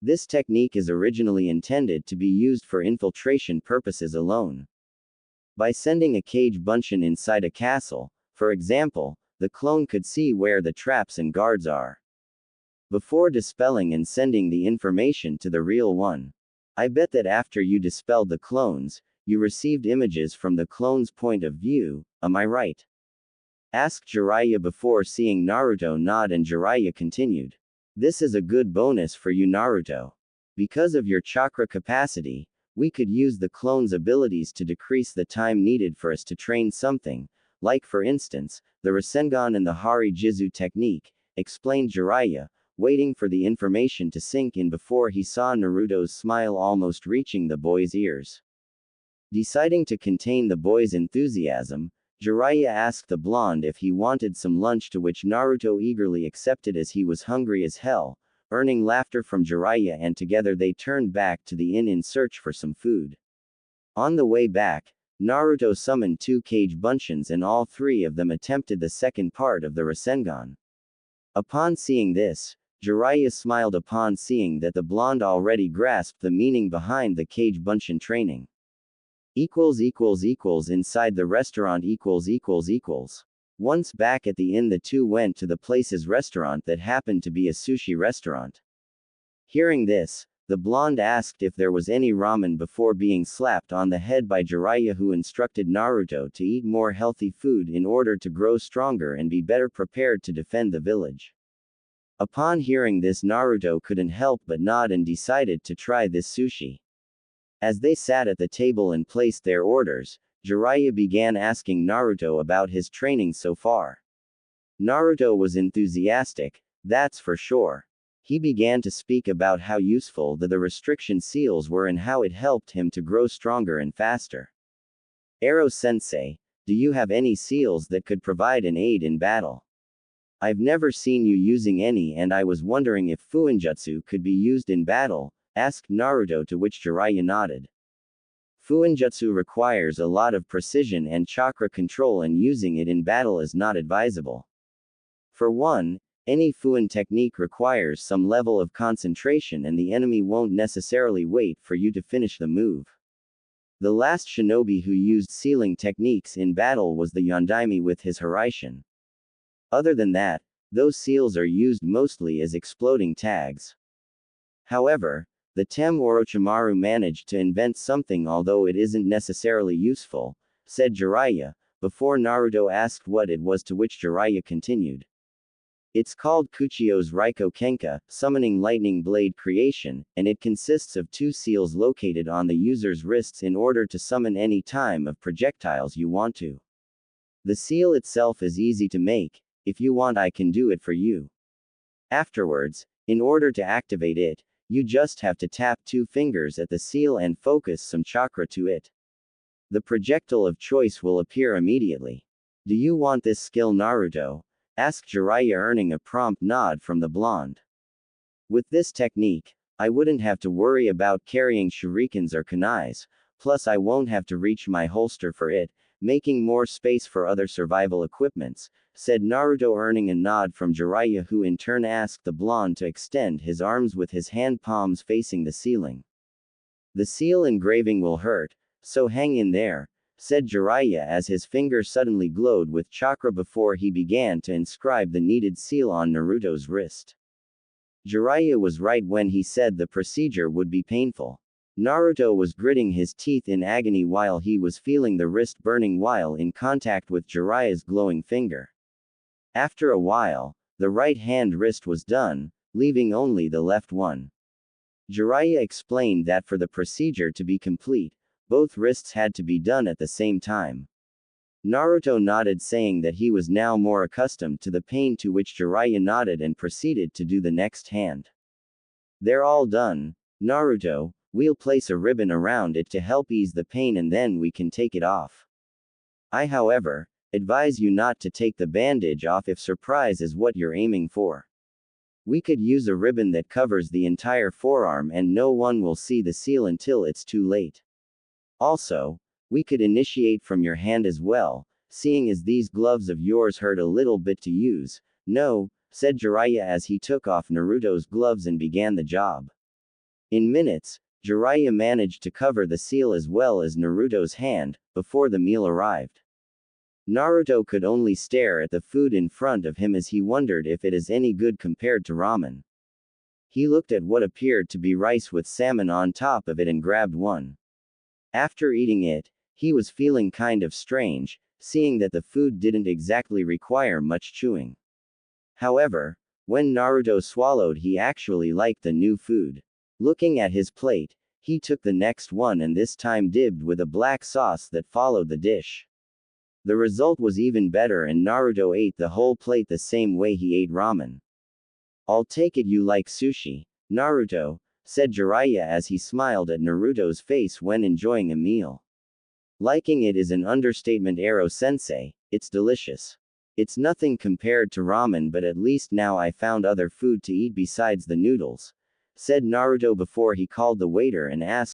This technique is originally intended to be used for infiltration purposes alone. By sending a Cage Bunshin inside a castle, for example, the clone could see where the traps and guards are before dispelling and sending the information to the real one. I bet that after you dispelled the clones, you received images from the clone's point of view, am I right? Asked Jiraiya before seeing Naruto nod, and Jiraiya continued. This is a good bonus for you, Naruto. Because of your chakra capacity, we could use the clone's abilities to decrease the time needed for us to train something, like for instance, the Rasengan and the Hari Jizu technique, explained Jiraiya, waiting for the information to sink in before he saw Naruto's smile almost reaching the boy's ears. Deciding to contain the boy's enthusiasm, Jiraiya asked the blonde if he wanted some lunch, to which Naruto eagerly accepted as he was hungry as hell, earning laughter from Jiraiya, and together they turned back to the inn in search for some food. On the way back, Naruto summoned 2 cage bunchins and all 3 of them attempted the second part of the Rasengan. Upon seeing this, Jiraiya smiled upon seeing that the blonde already grasped the meaning behind the cage bunshin training. Inside the restaurant Once back at the inn, the two went to the place's restaurant that happened to be a sushi restaurant. Hearing this, the blonde asked if there was any ramen before being slapped on the head by Jiraiya, who instructed Naruto to eat more healthy food in order to grow stronger and be better prepared to defend the village. Upon hearing this, Naruto couldn't help but nod and decided to try this sushi. As they sat at the table and placed their orders, Jiraiya began asking Naruto about his training so far. Naruto was enthusiastic, that's for sure. He began to speak about how useful the restriction seals were and how it helped him to grow stronger and faster. Ero-sensei, do you have any seals that could provide an aid in battle? I've never seen you using any, and I was wondering if Fuinjutsu could be used in battle, asked Naruto, to which Jiraiya nodded. Fuinjutsu requires a lot of precision and chakra control, and using it in battle is not advisable. For one, any Fuin technique requires some level of concentration, and the enemy won't necessarily wait for you to finish the move. The last shinobi who used sealing techniques in battle was the Yondaime with his Hiraishin. Other than that, those seals are used mostly as exploding tags. However, the Tem Orochimaru managed to invent something, although it isn't necessarily useful, said Jiraiya, before Naruto asked what it was, to which Jiraiya continued. It's called Kuchio's Raiko Kenka, summoning lightning blade creation, and it consists of 2 seals located on the user's wrists in order to summon any time of projectiles you want to. The seal itself is easy to make. If you want, I can do it for you. Afterwards, in order to activate it, you just have to tap 2 fingers at the seal and focus some chakra to it. The projectile of choice will appear immediately. Do you want this skill, Naruto? Asked Jiraiya, earning a prompt nod from the blonde. With this technique, I wouldn't have to worry about carrying shurikens or kunais, plus I won't have to reach my holster for it, making more space for other survival equipments, said Naruto, earning a nod from Jiraiya, who in turn asked the blonde to extend his arms with his hand palms facing the ceiling. The seal engraving will hurt, so hang in there, said Jiraiya as his finger suddenly glowed with chakra before he began to inscribe the needed seal on Naruto's wrist. Jiraiya was right when he said the procedure would be painful. Naruto was gritting his teeth in agony while he was feeling the wrist burning while in contact with Jiraiya's glowing finger. After a while, the right hand wrist was done, leaving only the left one. Jiraiya explained that for the procedure to be complete, both wrists had to be done at the same time. Naruto nodded, saying that he was now more accustomed to the pain, to which Jiraiya nodded and proceeded to do the next hand. They're all done, Naruto, we'll place a ribbon around it to help ease the pain and then we can take it off. I, however, advise you not to take the bandage off if surprise is what you're aiming for. We could use a ribbon that covers the entire forearm and no one will see the seal until it's too late. Also, we could initiate from your hand as well, seeing as these gloves of yours hurt a little bit to use. No, said Jiraiya as he took off Naruto's gloves and began the job. In minutes, Jiraiya managed to cover the seal as well as Naruto's hand, before the meal arrived. Naruto could only stare at the food in front of him as he wondered if it is any good compared to ramen. He looked at what appeared to be rice with salmon on top of it and grabbed one. After eating it, he was feeling kind of strange, seeing that the food didn't exactly require much chewing. However, when Naruto swallowed, he actually liked the new food. Looking at his plate, he took the next one and this time dipped with a black sauce that followed the dish. The result was even better and Naruto ate the whole plate the same way he ate ramen. I'll take it you like sushi, Naruto, said Jiraiya as he smiled at Naruto's face when enjoying a meal. Liking it is an understatement, Ero-sensei, it's delicious. It's nothing compared to ramen, but at least now I found other food to eat besides the noodles, said Naruto before he called the waiter and asked